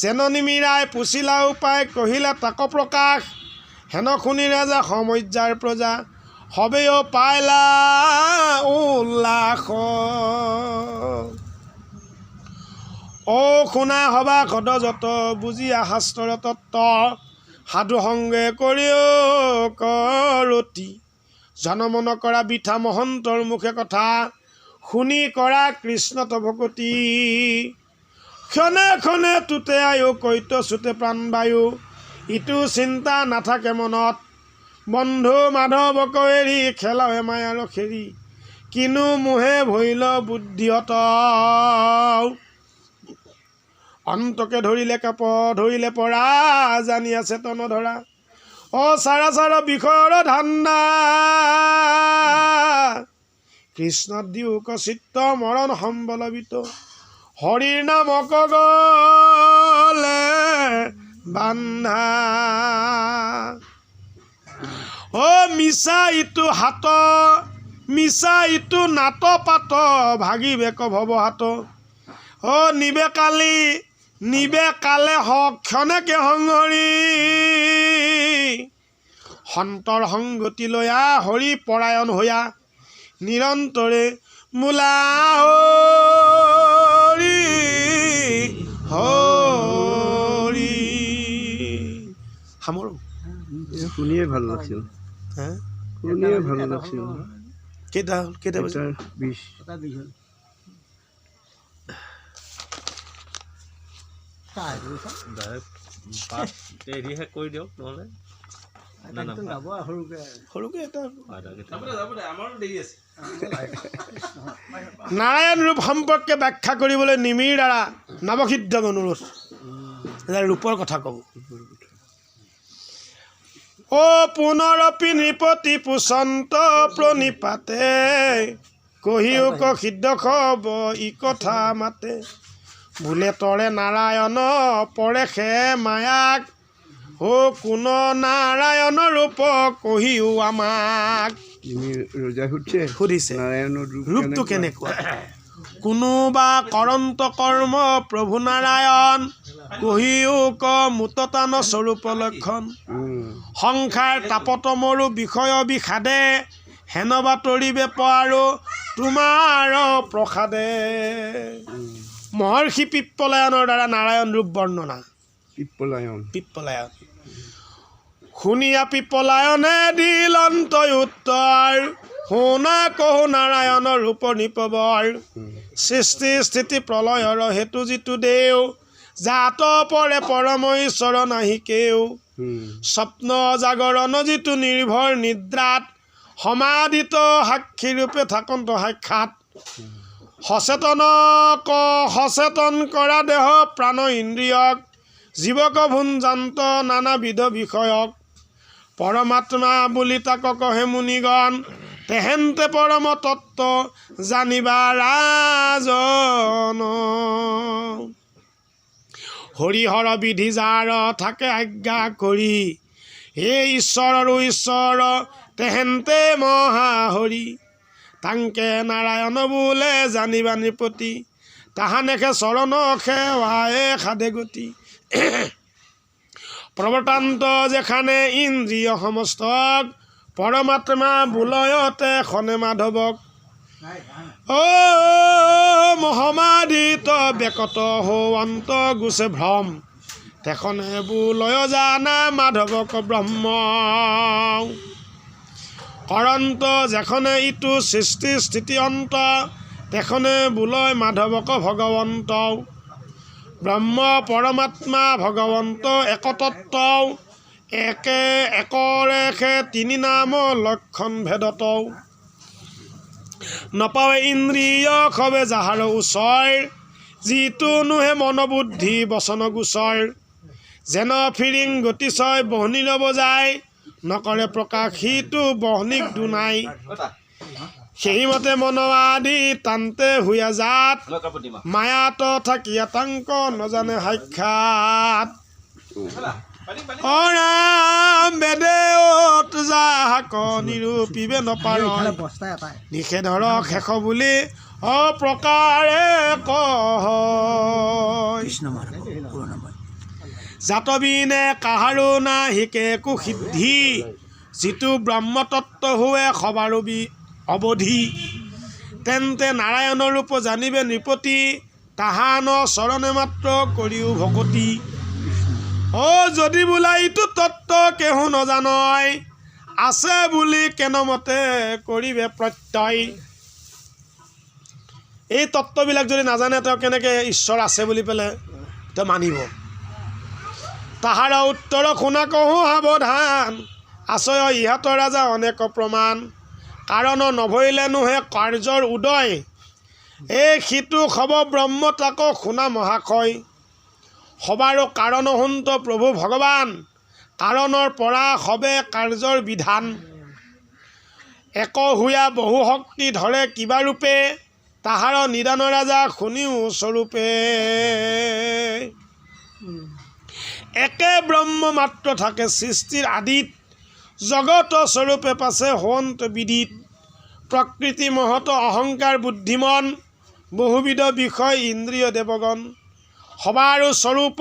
যেন নিমিৰাই পুচিলা উপায় কহিলা তাক প্ৰকাশ হেন শুনি ৰাজা সমজ্যাৰ প্ৰজা হবেও পাইলা উল্লাস শুনা হবা কদ যত বুজিয়া শাস্ত্ৰৰ তত্ত্ব সাধু সংগে কৰিও কৰতি জনমন কৰা বিঠা মহন্তৰ মুখে কথা শুনি কৰা কৃষ্ণ তভকতি ক্ষণে ক্ষণে তুতে আয়ু কৈত চুতে প্ৰাণবায়ু ইটো চিন্তা নাথাকে মনত বন্ধু মাধৱক এৰি খেলাৱে মায়াৰ খেৰি কিনো মোহে ভৈল বুদ্ধিহত অন্তকে ধৰিলে কাপ ধৰিলে পৰা জানি আছে তন ধৰা অচাৰ বিষয়ৰ ধান্দা কৃষ্ণ দিওক চিত্ত মৰণ সম্বলবিত হৰিৰ নামক গলে বান্ধা মিছা ইটো হাত মিছা ইটো নাট পাত ভাগিবে কভৱ হাত নিবে কালে হক ক্ষণেকে সংহৰি সন্তৰ সংগতি লয়া হৰি পৰায়ণ হৈয়া নিৰন্তৰে মূলা হৰি হৰি সামৰোঁ
শুনিয়ে ভাল লাগছিল শুনিয়ে ভাল লাগছিল
কেইটা বজাত
20
নাৰায়ণ ৰূপ সম্পৰ্কে ব্যাখ্যা কৰিবলৈ নিমিৰ দ্বাৰা নৱসিদ্ধক অনুৰোধ ৰূপৰ কথা ক'ব পুনৰপি নৃপতি পুচন্ত প্ৰণিপাতে কহিও সিদ্ধ খব ই কথা মাতে বোলে তৰে নাৰায়ণ পৰেশে মায়াক কোন নাৰায়ণ ৰূপ কহিও আমাক সুধিছে ৰূপটো কেনেকুৱা কোনোবা কৰন্ত কৰ্ম প্ৰভু নাৰায়ণ কহিও মুততান স্বৰূপ লক্ষণ সংসাৰ তাপতমৰো বিষয় বিষাদে হেনবা তৰিবে পাৰো তোমাৰ প্ৰসাদে মহৰ্ষি পিপ্পলায়নৰ দ্বাৰা নাৰায়ণ ৰূপ বৰ্ণনা পিপ্পলায়ন শুনিয়া পিপ্পলায়নে দিল অন্তই উত্তৰ শুনা কহু নাৰায়ণৰ ৰূপ নিপবৰ সৃষ্টি স্থিতি প্ৰলয়ৰ হেতু যিটো দেও জাত পৰে পৰম ঈশ্বৰ নাহিকেও স্বপ্ন জাগৰণ যিটো নিৰ্ভৰ নিদ্ৰাত সমাধিত সাক্ষী ৰূপে থাকন্ত সাক্ষাৎ সচেতন কৰা দেহ প্ৰাণ ইন্দ্ৰিয়ক জীৱক ভুঞ্জান্ত নানাবিধ বিষয়ক পৰমাত্মা বুলি তাক কহে মুনিগণ তেহেন্তে পৰম তত্ত্ব জানিবা ৰাজন হৰিহৰ বিধি যাৰ থাকে আজ্ঞা কৰি হে ঈশ্বৰৰো ঈশ্বৰ তেহেন্তে মহাহৰি তাংকে নাৰায়ণ বোলে জানিবা নৃপতি তাহানেকে চৰণ সেৱায়ে সাধে গতি প্ৰৱৰ্তান্ত যেখানে ইন্দ্ৰিয় সমস্তক পৰমাত্মা বোলয়তে খনে মাধৱক মহমাদিত বেকত হন্ত গুছে ভ্ৰম তেখনে বোলয় জানা মাধৱক ব্ৰহ্ম কৰন্ত যেখনে ইটো সৃষ্টি স্থিতি অন্ত তেখনে বোলয় মাধৱক ভগৱন্ত ব্ৰহ্ম পৰমাত্মা ভগৱন্ত একতত্ত্ব একৰেখে তিনি নাম লক্ষণ ভেদত নপাৱে ইন্দ্ৰিয় খবে যাহাৰ ওচৰ যিটো নোহে মন বুদ্ধি বচন গোচৰ যেন ফিৰিং গতিশয় বহনি নবজায় নকৰে প্ৰকাশ সিটো বহনিক দুনাই সেইমতে মন আদি তান্তে হুয়া জাত মায়াত থাকিয়া তাংক নজানে সাক্ষাৎ ৰাম বেদেত যাহাক নিৰূপিবে নপাৰ নিষেধৰ শেষ বুলি অপ্ৰকাৰে কয় জাতবিনে কাহাৰো নাহিকে একো সিদ্ধি যিটো ব্ৰহ্মতত্ত্ব হোৱে সবাৰো অৱধি তেন্তে নাৰায়ণৰ ৰূপ জানিবে নৃপতি তাহান চৰণে মাত্ৰ কৰিও ভকতি যদি বোলা ইটো তত্ত্ব কেহু নজানয় আছে বুলি কেনমতে কৰিবে প্ৰত্যয় এই তত্ত্ববিলাক যদি নাজানে তেওঁ কেনেকৈ ঈশ্বৰ আছে বুলি পেলাই তেওঁ মানিব তাহাৰ উত্তৰ শুনা কহো সাৱধান আছয় ইহঁতৰ ৰাজা অনেক প্ৰমাণ কাৰণ নভৰিলে নোহে কাৰ্যৰ উদয় এই সিটো খব ব্ৰহ্ম তাকো শুনা মহাশয় সবাৰো কাৰণ হন্ত প্ৰভু ভগৱান কাৰণৰ পৰা সবে কাৰ্যৰ বিধান এক হুয়া বহু শক্তি ধৰে কিবা ৰূপে তাহাৰ নিদান ৰাজা শুনিও স্বৰূপে একে ব্ৰহ্ম মাত্ৰ থাকে সৃষ্টিৰ আদিত জগত স্বৰূপে পাছে হন্ত বিদিত প্ৰকৃতি মহত অহংকাৰ বুদ্ধিমন বহুবিধ বিষয় ইন্দ্ৰিয় দেৱগণ সবাৰো স্বৰূপ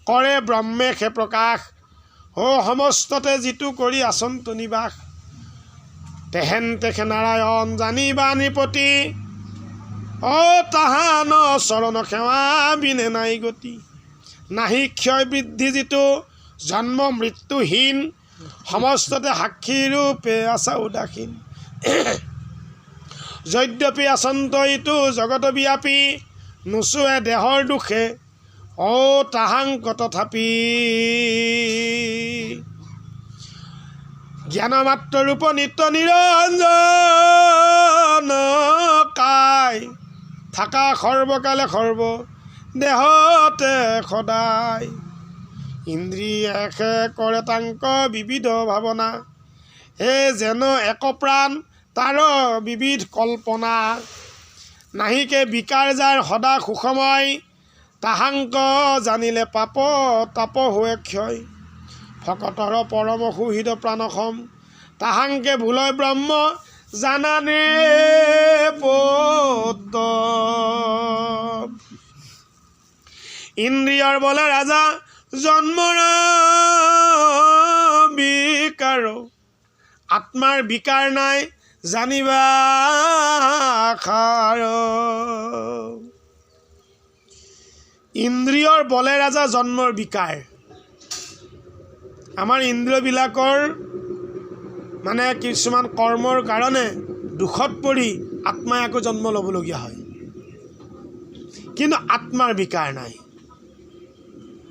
কৰে ব্ৰহ্মেশে প্ৰকাশ সমস্ততে যিটো কৰি আচন্ত নিবাস তেহেন তেখে নাৰায়ণ জানিবা নিপতি তাহান চৰণ সেৱা বিনে নাই গতি নাহি ক্ষয় বৃদ্ধি যিটো জন্ম মৃত্যুহীন সমস্ততে সাক্ষী ৰূপে আছা উদাসীন যদ্যপি আচন্ত ইটো জগত ব্যাপী নোচোৱে দেহৰ দুখে তাহাংক তথাপি জ্ঞানমাত্ৰ ৰূপ নিত্য নিৰঞ্জন কায় থাকা সৰ্বকালে সৰ্ব দেহতে সদায় ইন্দ্ৰিয়ে কৰে তাংক বিবিধ ভাৱনা যেন এক প্ৰাণ তাৰ বিবিধ কল্পনা নাহিকে বিকাৰ যাৰ সদা সুখময় তাহাংক জানিলে পাপ তাপ হৈ ক্ষয় ভকতৰ পৰম সুহৃদ প্ৰাণসম তাহাংকে ভুলয় ব্ৰহ্ম জানানে পত ইন্দ্ৰিয়ৰ বলে ৰাজা জন্মৰ বিকাৰ আত্মাৰ বিকাৰ নাই জানিবা খাৰ ইন্দ্ৰিয়ৰ বলে ৰাজা জন্মৰ বিকাৰ আমাৰ ইন্দ্ৰিয়বিলাকৰ মানে কিছুমান কৰ্মৰ কাৰণে দুখত পৰি আত্মাই আকৌ জন্ম ল'বলগীয়া হয় কিন্তু আত্মাৰ বিকাৰ নাই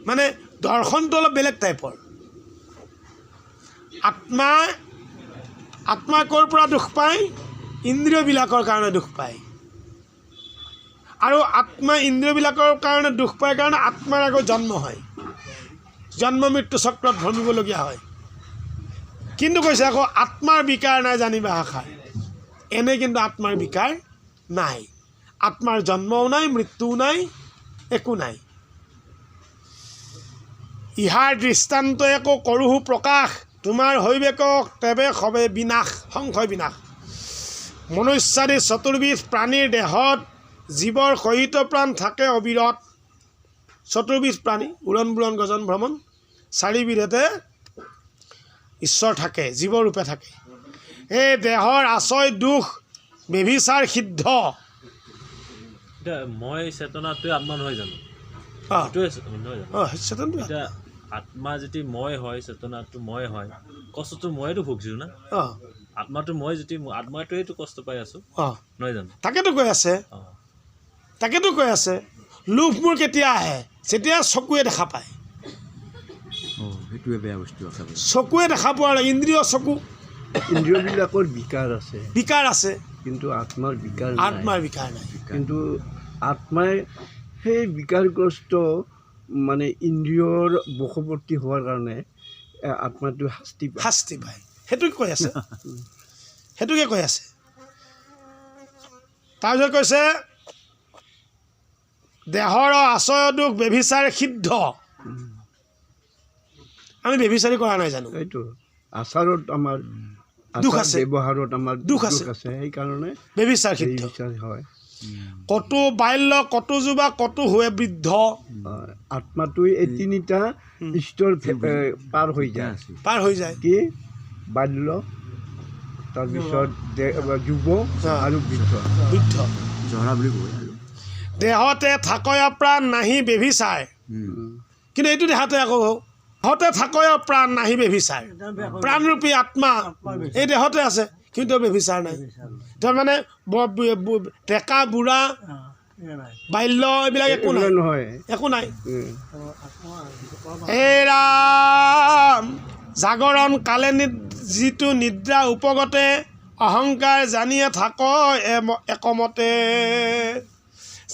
মানে দৰ্শনটো অলপ বেলেগ টাইপৰ আত্মা ক'ৰ পৰা দুখ পায় ইন্দ্ৰিয়বিলাকৰ কাৰণে দুখ পায় আৰু আত্মা ইন্দ্ৰিয়বিলাকৰ কাৰণে দুখ পায় কাৰণে আত্মাৰ আকৌ জন্ম হয় জন্ম মৃত্যু চক্ৰত ভ্ৰমিবলগীয়া হয় কিন্তু কৈছে আকৌ আত্মাৰ বিকাৰ নাই জানিবা আশাৰ এনে কিন্তু আত্মাৰ বিকাৰ নাই আত্মাৰ জন্মও নাই মৃত্যুও নাই একো নাই ইহাৰ দৃষ্টান্ত একো কৰোহো প্ৰকাশ তোমাৰ হৈবেক তেবে সবে বিনাশ সংশয় বিনাশ মনুষ্যাদি চতুৰ্বিধ প্ৰাণীৰ দেহত জীৱৰ সহিত প্ৰাণ থাকে অবিৰত চতুৰ্বিধ প্ৰাণী উৰণ বুৰণ গজন ভ্ৰমণ চাৰিবিধতে ঈশ্বৰ থাকে জীৱৰূপে থাকে এই দেহৰ আচয় দুখ বেভিচাৰ সিদ্ধ
মই চেতনাটোৱে আত্মা নহয় জানো
চেতনটো
এতিয়া আত্মা যদি মই হয় চেতনাটো মই হয় কষ্টটো মইতো ভুগিছোঁ না আত্মাটো মই যদি আত্মাটোৱেতো কষ্ট পাই আছোঁ নহয় জানো
তাকেতো কৈ আছে লোভ মোৰ কেতিয়া আহে যেতিয়া চকুৱে দেখা পায়
সেইটোৱে বেয়া বস্তু
চকুৱে দেখা পোৱা নাই ইন্দ্ৰিয় চকু
ইন্দ্ৰিয়বিলাকৰ বিকাৰ আছে কিন্তু আত্মাৰ বিকাৰ নাই কিন্তু আত্মাই সেই বিকাৰগ্ৰস্ত মানে ইন্দ্ৰিয়ৰ বশৱৰ্তী হোৱাৰ কাৰণে আত্মাটো শাস্তি পায় সেইটোকে কৈ আছে তাৰপিছত কৈছে দেহৰ আচয় দুখ বেভিচাৰ সিদ্ধ আমি বেভিচাৰী কৰা নাই জানো এইটো আচাৰত আমাৰ
দুখ আছে
ব্যৱহাৰত আমাৰ
দুখ আছে
সেইকাৰণে
বেভিচাৰ সিদ্ধ
হয়
কতো বাল্য কতো যুৱা কতো হৈ বৃদ্ধ
আত্মাটোৱে এই তিনিটা স্তৰ পাৰ হৈ যায় কি বাল্য তাৰপিছত যুৱ আৰু বৃদ্ধ
জৰা বুলি কয় দেহতে থাকয় প্ৰাণ নাহি বেভিচাৰ কিন্তু এইটো দেহাতে আকৌ দেহতে থাকয় প্ৰাণ নাহি বেভিচাৰ প্ৰাণৰূপী আত্মা এই দেহতে আছে কিন্তু বেভিচাৰ নাই তাৰমানে ডেকা বুঢ়া বাল্য এইবিলাক একো নাই
নহয়
একো নাই হে ৰাম জাগৰণ কালে যিটো নিদ্ৰা উপগতে অহংকাৰ জানিয়ে থাক একমতে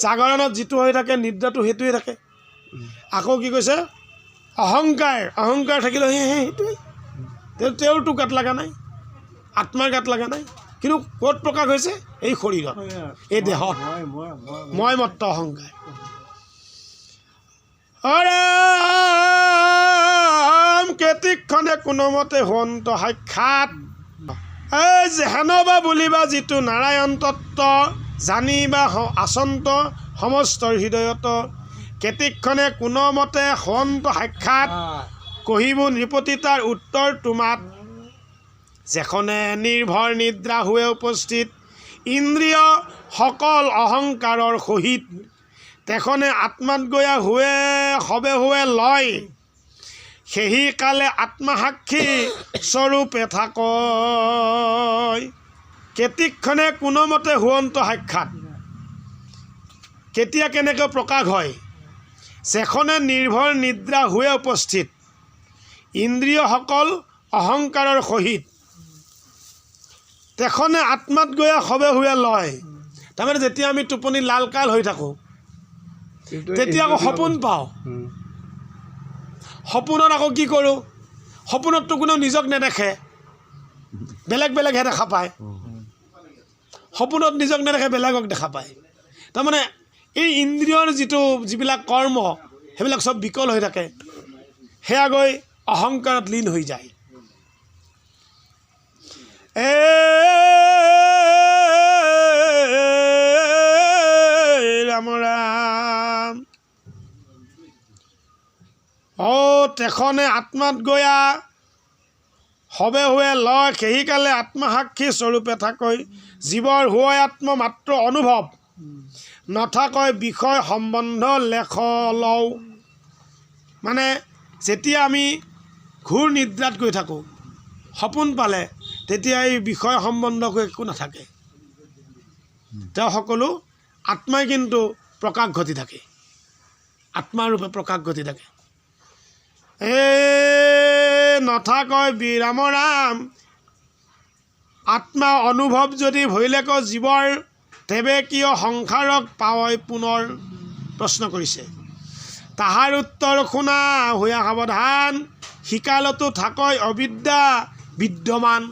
জাগৰণত যিটো হৈ থাকে নিদ্ৰাটো সেইটোৱে থাকে আকৌ কি কৈছে অহংকাৰ থাকিলে সেইটোৱে তেওঁৰতো গাত লগা নাই আত্মাৰ গাত লগা নাই কিন্তু ক'ত প্ৰকাশ হৈছে এই শৰীৰত এই দেহত মই মত্ত অহংকাৰ কেতিকখনে কোনোমতে হোৱন্ত সাক্ষাৎ এই যেহেনবা বুলিবা যিটো নাৰায়ণ তত্ত্ব জানিবা আচন্ত সমস্ত হৃদয়ত কেতিকখনে কোনোমতে হোৱন্ত সাক্ষাৎ কহিব নৃপতি তাৰ উত্তৰ তোমাত যেখনে নিৰ্ভৰ নিদ্ৰা হৈ উপস্থিত ইন্দ্ৰিয় সকল অহংকাৰৰ সহিত তেখনে আত্মাত গয়া হবে লয় সেহি কালে আত্মসাক্ষী স্বৰূপে থাকয় কেতিকখনে কোনোমতে হোৱন্ত সাক্ষাৎ কেতিয়া কেনেকৈ প্ৰকাশ হয় যেখনে নিৰ্ভৰ নিদ্ৰা হৈ উপস্থিত ইন্দ্ৰিয়সকল অহংকাৰৰ সহিত তেখনে আত্মাত গৈ হবে লয় তাৰমানে যেতিয়া আমি টোপনি লালকাল হৈ থাকোঁ তেতিয়া আকৌ সপোন পাওঁ সপোনত আকৌ কি কৰোঁ সপোনততো কোনেও নিজক নেদেখে বেলেগহে দেখা পায় সপোনত নিজক নেদেখে বেলেগক দেখা পায় তাৰমানে এই ইন্দ্ৰিয়ৰ যিবিলাক কৰ্ম সেইবিলাক চব বিকল হৈ থাকে সেয়া গৈ অহংকাৰত লীন হৈ যায় ৰাম ৰাম তেখনে আত্মাত গয়া হবে লয় সেইকালে আত্মসাক্ষী স্বৰূপে থাকৈ জীৱৰ হৈ আত্ম মাত্ৰ অনুভৱ নথাকৈ বিষয় সম্বন্ধ লেখ লওঁ মানে যেতিয়া আমি ঘূৰ নিদ্ৰাত গৈ থাকোঁ সপোন পালে তেতিয়া এই বিষয় সম্বন্ধ একো নাথাকে তেওঁ সকলো আত্মাই কিন্তু প্ৰকাশ ঘটি থাকে আত্মাৰূপে প্ৰকাশ ঘটি থাকে নথাকৈ বিৰাম ৰাম আত্মা অনুভৱ যদি ভৈলেক জীৱৰ তেবে কিয় সংসাৰক পাৱই পুনৰ প্ৰশ্ন কৰিছে তাহাৰ উত্তৰ শুনা হোৱা সাৱধান শিকালতো থাকৈ অবিদ্যা বিদ্যমান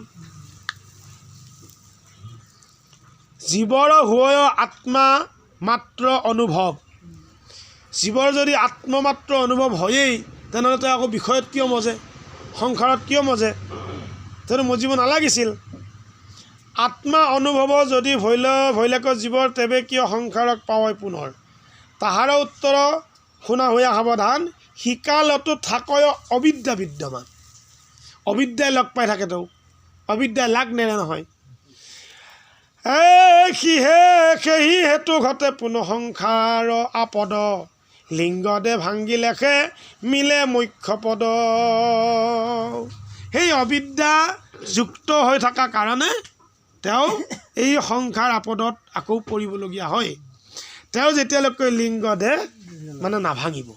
জীৱৰ হৈ আত্মা মাত্ৰ অনুভৱ জীৱৰ যদি আত্মমাত্ৰ অনুভৱ হয়েই তেনেহ'লে তেওঁ আকৌ বিষয়ত কিয় মজে সংসাৰত কিয় মজে তেওঁ মজিব নালাগিছিল আত্মা অনুভৱ যদি ভৈলেক জীৱৰ তেবে কিয় সংসাৰক পাৱই পুনৰ তাহাৰ উত্তৰ শুনা হোৱা সাৱধান শিকালতো থাকয় অবিদ্যা বিদ্যমান অবিদ্যাই লগ পাই থাকে তেওঁ অবিদ্যাই লাগ নেৰে নহয় সেই হেতু ঘটে পুনৰ সংসাৰ আপদ লিংগদে ভাঙি লেখে মিলে মুখ্য পদ সেই অবিদ্যা যুক্ত হৈ থকা কাৰণে তেওঁ এই সংসাৰ আপদত আকৌ পৰিবলগীয়া হয় তেওঁ যেতিয়ালৈকে লিংগদে মানে নাভাঙিব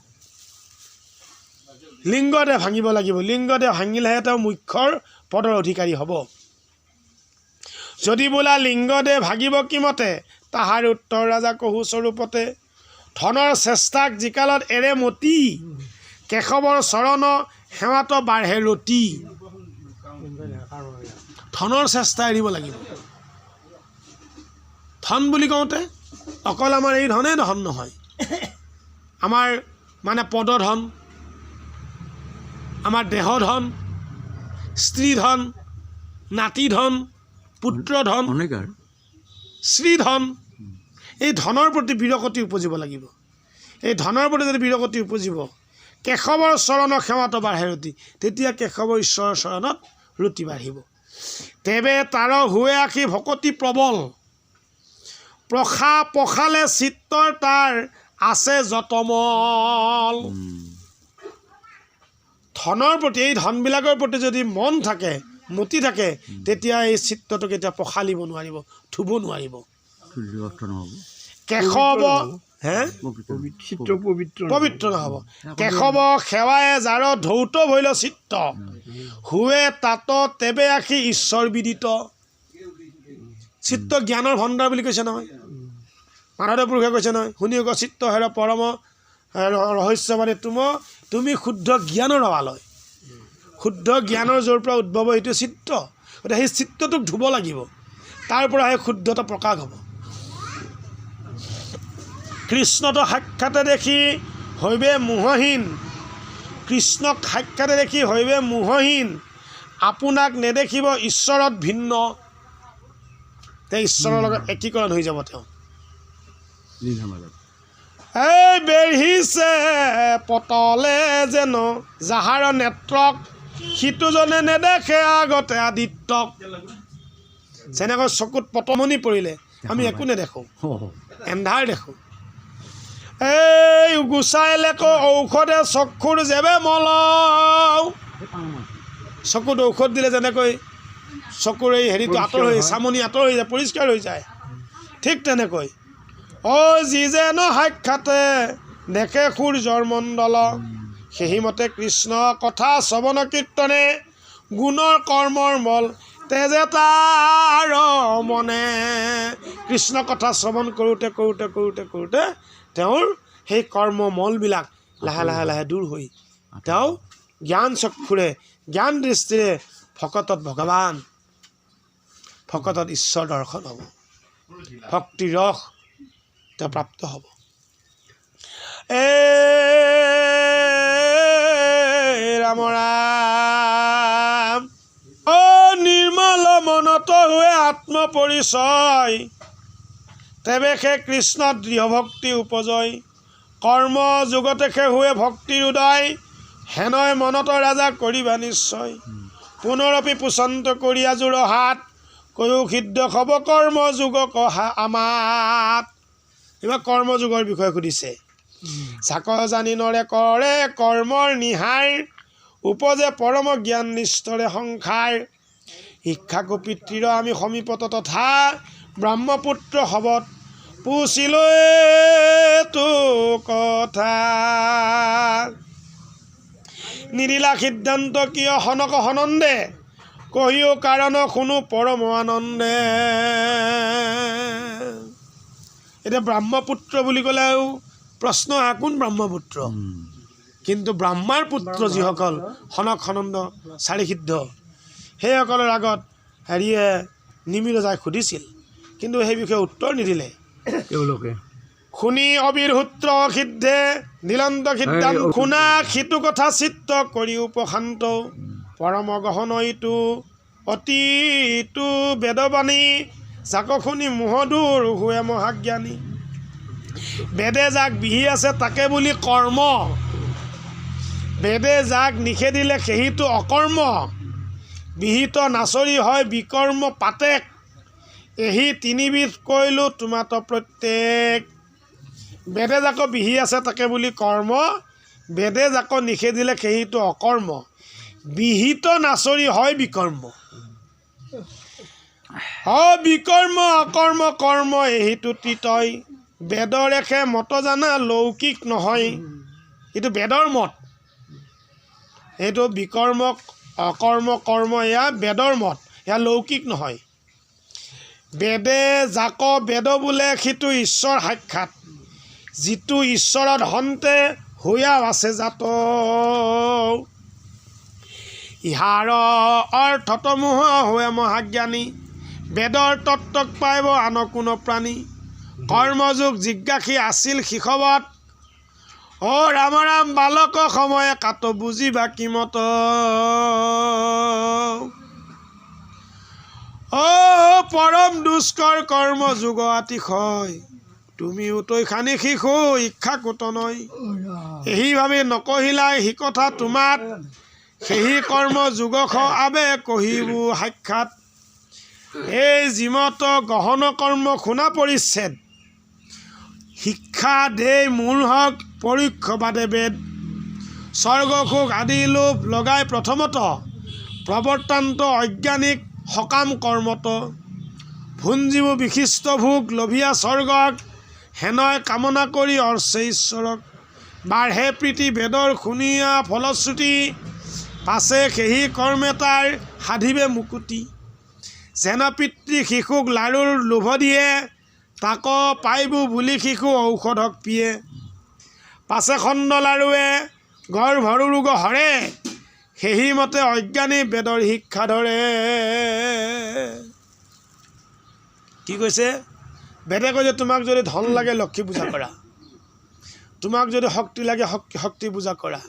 লিংগদে ভাঙিব লাগিব লিংগদে ভাঙিলেহে তেওঁ মুখ্যৰ পদৰ অধিকাৰী হ'ব যদি বোলা লিংগদে ভাগিব কিমতে তাহাৰ উত্তৰ ৰাজা কহু স্বৰূপতে ধনৰ চেষ্টাক যিকালত এৰে মতি কেশৱৰ চৰণ সেৱাত বাঢ়ে ৰতি ধনৰ চেষ্টা এৰিব লাগিব ধন বুলি কওঁতে অকল আমাৰ এই ধনেই ধন নহয় আমাৰ মানে পদধন আমাৰ দেহধন স্ত্ৰীধন নাতিধন পুত্ৰধন শ্ৰীধন এই ধনৰ প্ৰতি বিৰকতি উপজিব লাগিব এই ধনৰ প্ৰতি যদি বিৰকতি উপজিব কেশৱৰ চৰণ সেৱাত বাঢ়ে ৰতি তেতিয়া কেশৱৰ ঈশ্বৰৰ চৰণত ৰতি বাঢ়িব তেবে তাৰ হৈ আখি ভকতি প্ৰবল পখালে চিত্তৰ তাৰ আছে যতমল। ধনৰ প্ৰতি, এই ধনবিলাকৰ প্ৰতি যদি মন থাকে, মতি থাকে, তেতিয়া এই চিত্ৰটো কেতিয়া পখালিব নোৱাৰিব, ধুব নোৱাৰিব। কেশৱ
চিত্ৰ
পবিত্ৰ নহ'ব। কেশৱ সেৱায়ে যাৰ ধৌত ভৈল চিত্ত, হুৱে তাত তেবে আখি ঈশ্বৰ বিদিত। চিত্ত জ্ঞানৰ ভণ্ডাৰ বুলি কৈছে নহয়, মাধৱদেৱ পুৰুষে কৈছে নহয়, শুনি আকৌ চিত্ত হেৰ পৰম ৰহস্যবাণী তুমি শুদ্ধ জ্ঞানৰ অৱালয়। শুদ্ধ জ্ঞানৰ য'ৰ পৰা উদ্ভৱ সেইটো চিত্ৰ। গতিকে সেই চিত্ৰটোক ধুব লাগিব, তাৰ পৰা সেই শুদ্ধতা প্ৰকাশ হ'ব। কৃষ্ণটো সাক্ষাতে দেখি হৈবে মোহহীন, কৃষ্ণক সাক্ষাতে দেখি হৈবে মোহহীন, আপোনাক নেদেখিব ঈশ্বৰত ভিন্ন। তেওঁ ঈশ্বৰৰ লগত একীকৰণ হৈ যাব। তেওঁ এই বেঢ়িছে পতলে যেন যাহাৰ নেত্ৰক, সিটোজনে নেদেখে আগতে আদিত্যক। যেনেকৈ চকুত পটমনি পৰিলে আমি একো নেদেখোঁ, এন্ধাৰ দেখোঁ। এই গুচাইলেক ঔষধে চক্ষুৰ যেবে মলও। চকুত ঔষধ দিলে যেনেকৈ চকুৰ এই হেৰিটো আঁতৰ হৈ, চামনি আঁতৰ হৈ যায়, পৰিষ্কাৰ হৈ যায়, ঠিক তেনেকৈ যি যেন সাক্ষাতে দেখে সূৰ্যৰ মণ্ডল, সেইমতে কৃষ্ণ কথা শ্ৰৱণ কীৰ্তনে, গুণৰ কৰ্মৰ মল তেজে তাৰ মনে। কৃষ্ণ কথা শ্ৰৱণ কৰোঁতে কৰোঁতে কৰোঁতে কৰোঁতে তেওঁৰ সেই কৰ্মমলবিলাক লাহে লাহে লাহে দূৰ হৈ তেওঁ জ্ঞান চক্ষুৰে, জ্ঞান দৃষ্টিৰে ভকতত ভগৱান, ভকতত ঈশ্বৰ দৰ্শন হ'ব, ভক্তি ৰস তেওঁ প্ৰাপ্ত হ'ব। ৰাম ৰাম। নিৰ্মল মনত হোৱে আত্মপৰিচয়, তেবে সে কৃষ্ণ দৃঢ় ভক্তি উপজয়। কৰ্ম যুগতে সে হোৱে ভক্তিৰ উদয়, হেনয় মনত ৰাজা কৰিবা নিশ্চয়। পুনৰপি পুচন্ত কৰি আজোৰ হাত, কৈও সিদ্ধ হ'ব কৰ্ম যুগ কহা আমাত। এইবাৰ কৰ্মযুগৰ বিষয়ে সুধিছে। চাক জানি নৰে কৰে কৰ্মৰ নিহাৰ, উপজে পৰম জ্ঞান নিষ্ঠৰে সংসাৰ। শিক্ষাকো পিতৃৰ আমি সমীপত তথা, ব্ৰহ্মপুত্ৰ হবত পুছিলৈ তো কথা। নিদিলা সিদ্ধান্ত কিয় সনক সনন্দে, কহিও কাৰণ শুনো পৰম আনন্দে। এতিয়া ব্ৰহ্মপুত্ৰ বুলি ক'লেও প্ৰশ্ন আহে, কোন ব্ৰহ্মপুত্ৰ? কিন্তু ব্ৰহ্মাৰ পুত্ৰ যিসকল সনক সনন্দ চাৰি সিদ্ধ, সেইসকলৰ আগত হেৰিয়ে নিমিৰ ৰজাই সুধিছিল, কিন্তু সেই বিষয়ে উত্তৰ নিদিলে।
তেওঁলোকে
শুনি অবিৰ সূত্ৰ সিদ্ধে নীলন্ত সিদ্ধান, শুনা সিটো কথা চিত্ত কৰি উপশান্ত। পৰম গহন ইটো অতি ইটো বেদবাণী, যাক শুনি মোহদূৰ হুৱে মহাজ্ঞানী। বেদে যাক বিহি আছে তাকে বুলি কৰ্ম, বেদে যাক নিষেধিলে সেহিটো অকৰ্ম। বিহিত নাচৰি হয় বিকৰ্ম পাতেক, এহি তিনিবিধ কৈলো তোমাত প্ৰত্যেক। বেদে যাক বিহি আছে তাকে বুলি কৰ্ম, বেদে যাক নিষেধিলে সেহিটো অকৰ্ম। বিহিত নাচৰি হয় বিকৰ্ম, বিকৰ্ম অকৰ্ম কৰ্ম এহিটো তৃতয়। বেদৰ এষে মত জানা লৌকিক নহয়, এইটো বেদৰ মত। এইটো বিকৰ্ম অকৰ্ম কৰ্ম এয়া বেদৰ মত, এয়া লৌকিক নহয়। বেদে যাক বেদ বোলে সিটো ঈশ্বৰ সাক্ষাৎ, যিটো ঈশ্বৰত হন্তে হৈয়াও আছে জাত। ইহাৰ অৰ্থত মোহ হোৱে মহাজ্ঞানী, বেদৰ তত্ত্বক পাইব আন কোনো প্ৰাণী। কৰ্মযোগ জিজ্ঞাসী আছিল শিশৱত, ৰাম ৰাম বালক সময়ে কাত বুজিবা কিমত। পৰম দুষ্কৰ কৰ্ম যুগ আতিশয়, তুমিও তৈ খানি শিশু ইচ্ছা কোত নয়। এহি ভাবি নকহিলাই সি কথা তোমাত, সেহি কৰ্ম যুগখ আবে কহিবো সাক্ষাৎ। এই জিমত গহন কৰ্ম শুনা পৰিচ্ছেদ শিক্ষা দেই মূল হক পৰীক্ষ বাদে বেদ স্বৰ্গসুখ আদি লোভ লগাই প্ৰথমত প্ৰৱৰ্তান্ত অজ্ঞানিক সকাম কৰ্মত ভুঞ্জীৱ বিশিষ্ট ভোগ লভিয়া স্বৰ্গক হেনয় কামনা কৰি অৰ্চে ঈশ্বৰক বাঢ়ে প্ৰীতি বেদৰ শুনিয়া ফলশ্ৰুতি পাছে সেহি কৰ্মে তাৰ সাধিবে মুকুতি যেন পিতৃ শিশুক লাৰুৰ লোভ দিয়ে তাক পাইবো বুলি শিশু ঔষধক পিয়ে পাছে খণ্ড লাৰুৱে গৰ্ভৰু ৰোগ হৰে সেহি মতে অজ্ঞানী বেদৰ শিক্ষা ধৰে কি কৈছে বেদে কৈছে তোমাক যদি ধন লাগে লক্ষী পূজা কৰা তোমাক যদি শক্তি লাগে শক্তি পূজা কৰা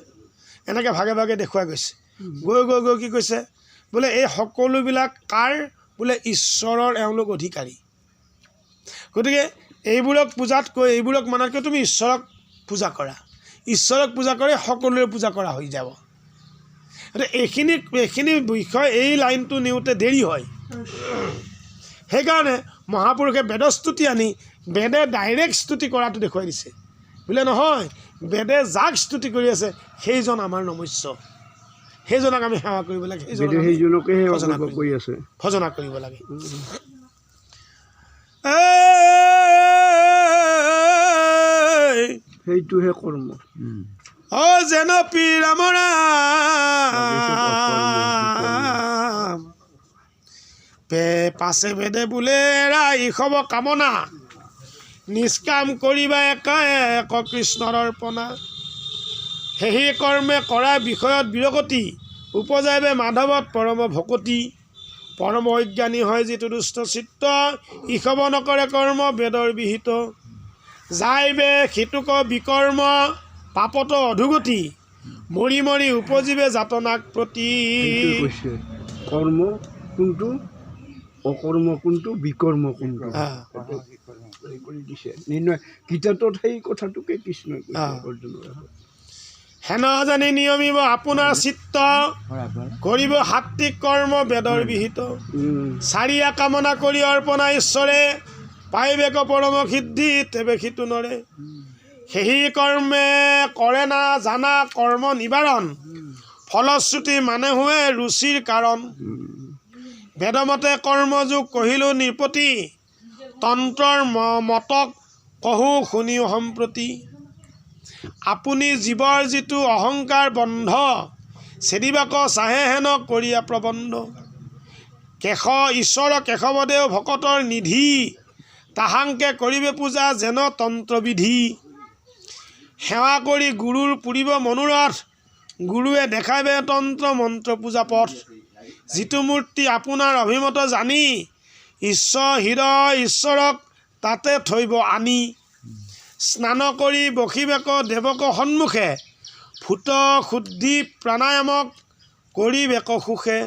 এনেকৈ ভাগে ভাগে দেখুৱাই গৈছে গৈ গৈ গৈ কি কৈছে বোলে এই সকলোবিলাক কাৰ বোলে ঈশ্বৰৰ এওঁলোক অধিকাৰী গতিকে এইবোৰক পূজাতকৈ এইবোৰক মানাতকৈ তুমি ঈশ্বৰক পূজা কৰা ঈশ্বৰক পূজা কৰি সকলোৰে পূজা কৰা হৈ যাব এইখিনি বিষয় এই লাইনটো নিওঁতে দেৰি হয় সেইকাৰণে মহাপুৰুষে বেদস্তুতি আনি বেদে ডাইৰেক্ট স্তুতি কৰাটো দেখুৱাই দিছে বোলে নহয় বেদে যাক স্তুতি কৰি আছে সেইজন আমাৰ নমস্য সেইজনক আমি সেৱা কৰিব লাগে ভজনা কৰিব লাগে
সেইটোহে কৰ্ম
অ যেন ৰাম ৰাম পাছে বেদে বোলে ইসব কামনা নিষ্কাম কৰিবা এক কৃষ্ণৰ অৰ্পণা সেহি কৰ্মে কৰা বিষয়ত বিৰগতি উপজাইবে মাধৱত পৰম ভকতি পৰম অজ্ঞানী হয় যিটো দুষ্ট চিত্ত ইসব নকৰে কৰ্ম বেদৰ বিহিত যাইবে সিটোক বিকৰ্ম পাপত অধুগতি মৰি মৰি উপজীৱে যাতনাক প্ৰতি
কৰ্ম কোনটো অকৰ্ম কোনটো বিকৰ্ম কোনটো কৰি দিছে নিৰ্ণয় কিতাপত সেই কথাটোকে কৃষ্ণই
হেন জানি নিয়মিব আপোনাৰ চিত্ত কৰিব সাত্বিক কৰ্ম বেদৰ বিহিত চাৰিয়া কামনা কৰি অৰ্পণা ঈশ্বৰে পাইবেক পৰম সিদ্ধি তেবে সিটো নৰে সেহি কৰ্মে কৰে না জানা কৰ্ম নিবাৰণ ফলশ্ৰুতি মানে হুৱে ৰুচিৰ কাৰণ বেদমতে কৰ্মযোগ কহিলো নিৰ্পতি তন্ত্ৰৰ মতক কহো শুনিও সম্প্ৰতি আপুনি জীৱৰ যিটো অহংকাৰ বন্ধ চেদিবাক চাহে হেন কৰিয়া প্ৰবন্ধ কেশ ঈশ্বৰ কেশৱদেৱ ভকতৰ নিধি তাহাংকে কৰিবে পূজা যেন তন্ত্ৰবিধি সেৱা কৰি গুৰুৰ পুৰিব মনোৰথ গুৰুৱে দেখাবে তন্ত্ৰ মন্ত্ৰ পূজা পথ যিটো মূৰ্তি আপোনাৰ অভিমত জানি হৃদয় ঈশ্বৰক তাতে থৈব আনি স্নান কৰি বসিবেক দেৱক সন্মুখে ফুট শুদ্ধি প্ৰাণায়ামক কৰিবেক সুখে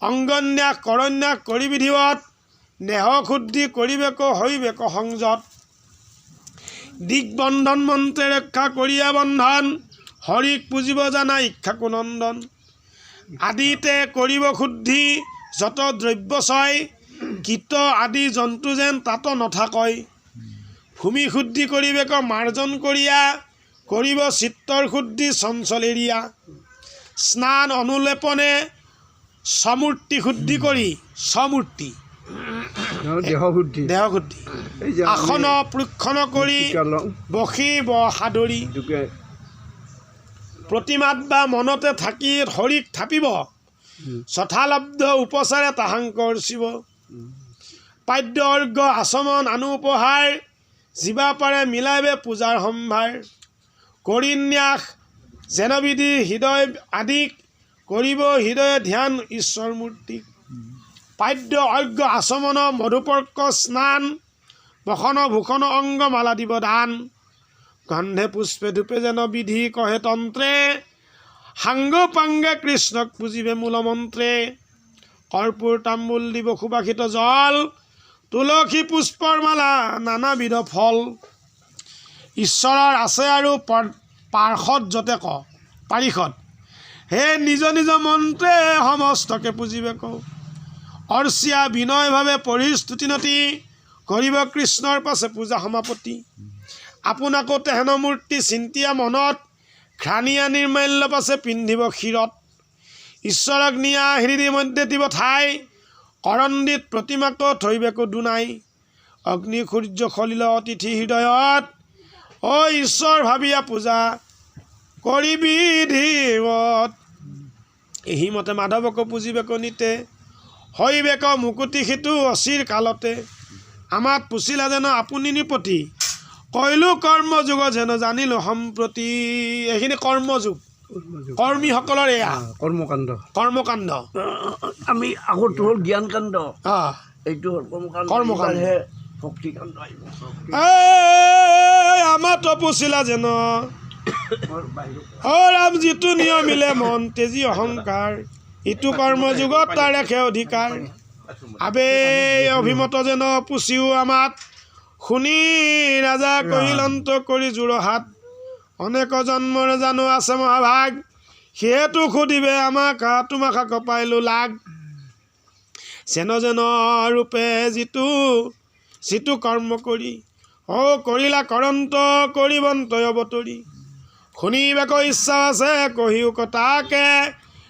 অংগন্যাস কৰন্যাস কৰি বিধিৱত নেহ শুদ্ধি কৰিবেক হৈবেক সংযত দিগবন্ধন মন্ত্ৰে ৰক্ষা কৰিয়া বন্ধন হৰিক পুজিব জানা ইক্ষাকু নন্দন আদিতে কৰিব শুদ্ধি যত দ্ৰব্য ছয় কীট আদি জন্তু যেন তাত নথাকয় ভূমি শুদ্ধি কৰিবেক মাৰ্জন কৰিয়া কৰিব চিত্তৰ শুদ্ধি চঞ্চল এৰিয়া স্নান অনুলেপনে সমূৰ্তি শুদ্ধি কৰি সমূৰ্তি দেহ শুদ্ধি আসন প্ৰক্ষণ কৰি বসিব সাদৰি প্ৰতিমাত বা মনতে থাকি হৰিক থাপিব যথালব্ধ উপচাৰে তাহাংকৰ শিৱ পাদ্য অৰ্ঘ্য আচমন আনু উপহাৰ জীৱা পাৰে মিলাইবে পূজাৰ সম্ভাৰ কৰি ন্যাস যেনবিধি হৃদয় আদিক কৰিব হৃদয়ে ধ্যান ঈশ্বৰ মূৰ্তিক পাদ্য অৰ্ঘ্য আচমন মধুপৰ্ক স্নান বসন ভূষণ অংগ মালা দিব দান গন্ধে পুষ্পে ধূপে যেন বিধি কহে তন্ত্ৰে সাংগ পাংগে কৃষ্ণক পুজিবে মূল মন্ত্ৰে কৰ্পূৰ তাম্বুল দিব সুবাসিত জল তুলসী পুষ্পৰ মালা নানাবিধ ফল ঈশ্বৰৰ আছে আৰু পাৰ্ষদ যতে পাৰিষদ হে নিজ নিজ মন্ত্ৰে সমস্তকে পুজিবে ক অৰ্চিয়া বিনয়ভাৱে পৰিস্তুতিনতি কৰিব কৃষ্ণৰ পাছে পূজা সমাপতি আপোনাকো তেহেন মূৰ্তি চিন্তিয়া মনত ঘ্ৰাণীয়া নিৰ্মাল্য পাছে পিন্ধিব শিৰত ঈশ্বৰক নিয়া হৃদয় মধ্যে দিব ঠাই কৰণ্ডিত প্ৰতিমাকো থৈবেকো দুনাই অগ্নি সূৰ্য খলিল অতিথি হৃদয়ত অ ঈশ্বৰ ভাবিয়া পূজা কৰিবি ধীৱত এহিমতে মাধৱকো পুজিবেকো নিতে হৈবেক মুকুতি সিটো অচিৰ কালতে আমাত পুচিলা যেন আপুনি নিপতি কইলো কৰ্মযোগ যেন জানিলো সম্প্ৰতি এইখিনি কৰ্মযোগ কৰ্মীসকলৰ এয়া
কৰ্মকাণ্ড
কৰ্মকাণ্ড
আমি আগৰটো হ'ল জ্ঞানকাণ্ড এইটো হ'ল
কৰ্মকাণ্ড
ভক্তিকাণ্ড
আমাত পুচিলা যেন অ ৰাম যিটো নিয়মিলে মন তেজি অহংকাৰ ইটো কৰ্মযুগত তাৰ ৰাখে অধিকাৰ আবে অভিমত যেন পুচিও আমাত শুনি ৰাজা কহিল অন্ত কৰি যোৰহাট অনেক জন্মৰ জানো আছে মহাভাগ সেয়েতো সুধিবে আমাক তোমাক পাইলো লাগ চেন যেন ৰূপে যিটো কৰ্ম কৰি অ কৰিলা কৰন্ত কৰিবন্ত অৱতৰি শুনিবেক ইচ্ছা আছে কহিও কটাকে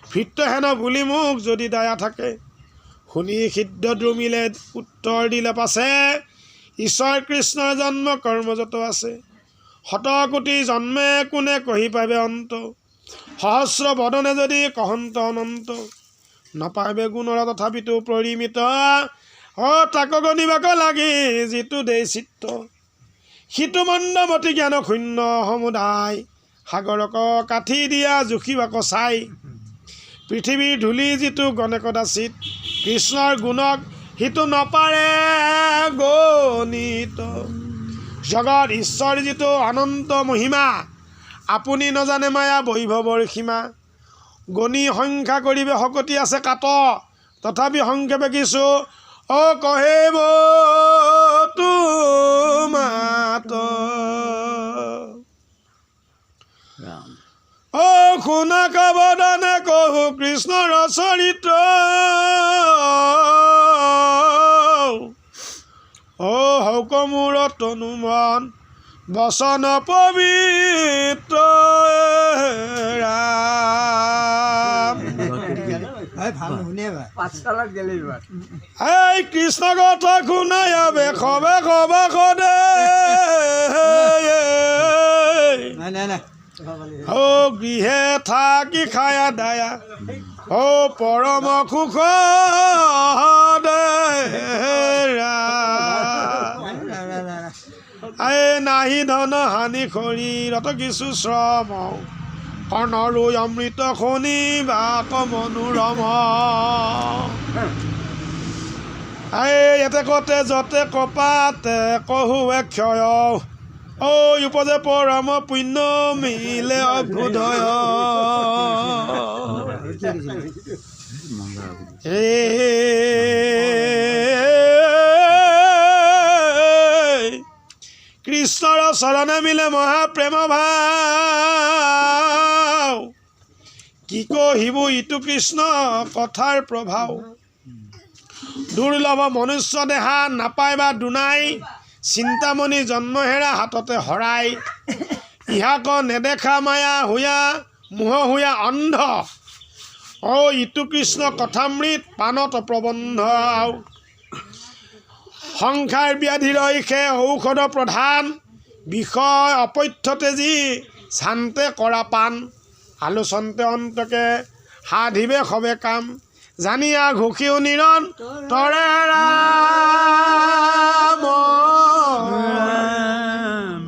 ভৃত্য হেন বুলি মোক যদি দয়া থাকে শুনি সিদ্ধ দ্ৰুমিলে উত্তৰ দিলে পাছে ঈশ্বৰ কৃষ্ণৰ জন্ম কৰ্মযত আছে শতকোটি জন্মে কোনে কহি পাবে অন্ত সহস্ৰ বদনে যদি কহন্ত অনন্ত নাপাবে গুণৰ তথাপিতো পৰিমিত অ তাক গণিবাক লাগি যিটো দেই চিত্ত সিটো মন্দমতি জ্ঞান শূন্য সমুদায় সাগৰক কাঠি দিয়া জুখিবাক চাই পৃথিৱীৰ ধূলি যিটো গণে কদাচিত কৃষ্ণৰ গুণক সিটো নপাৰে গণিত জগত ঈশ্বৰ যিটো অনন্ত মহিমা আপুনি নজানে মায়া বৈভৱৰ সীমা গণি সংখ্যা কৰিবে শকতি আছে কাট তথাপি সংক্ষেপে কিছু অ কহেব তোমাত অ শুনা কাবদানে কহু কৃষ্ণৰ চৰিত্ৰ অ হৌক মোৰ তনু মন বচন পবিত্ৰ ৰাম এই কৃষ্ণ কথা শুনাই বেখবে খবা সদে ও গৃহে থাকি খায়া দায়া ও পৰম সুখ নাহি ধন হানি শৰীৰত কিছু শ্ৰম কৰ্ণৰো অমৃত শুনি বা মনোৰম এতে কতে যতে কপাতে কহুৱে ক্ষয় ঐ উপজে পৰম পুণ্য মিলে অভ্যুদয় কৃষ্ণৰ চৰণে মিলে মহাপ্ৰেম ভাৱ কি কহিব ইটো কৃষ্ণ কথাৰ প্ৰভাৱ দুৰ্লভ মনুষ্য দেহা নাপায় বা দুনাই চিন্তামণি জন্ম হেৰা হাততে হৰাই ইহাক নেদেখা মায়া হুয়া মোহ হুয়া অন্ধ অ ইটো কৃষ্ণ কথামৃত পানত প্ৰবন্ধ সংসাৰ ব্যাধিৰ ঐষে ঔষধ প্ৰধান বিষয় অপথ্যতে যি শান্তে কৰা পান আলোচনতে অন্তকে সাধিবে সবে কাম জানিয়া ঘোষিও নিৰণ তৰে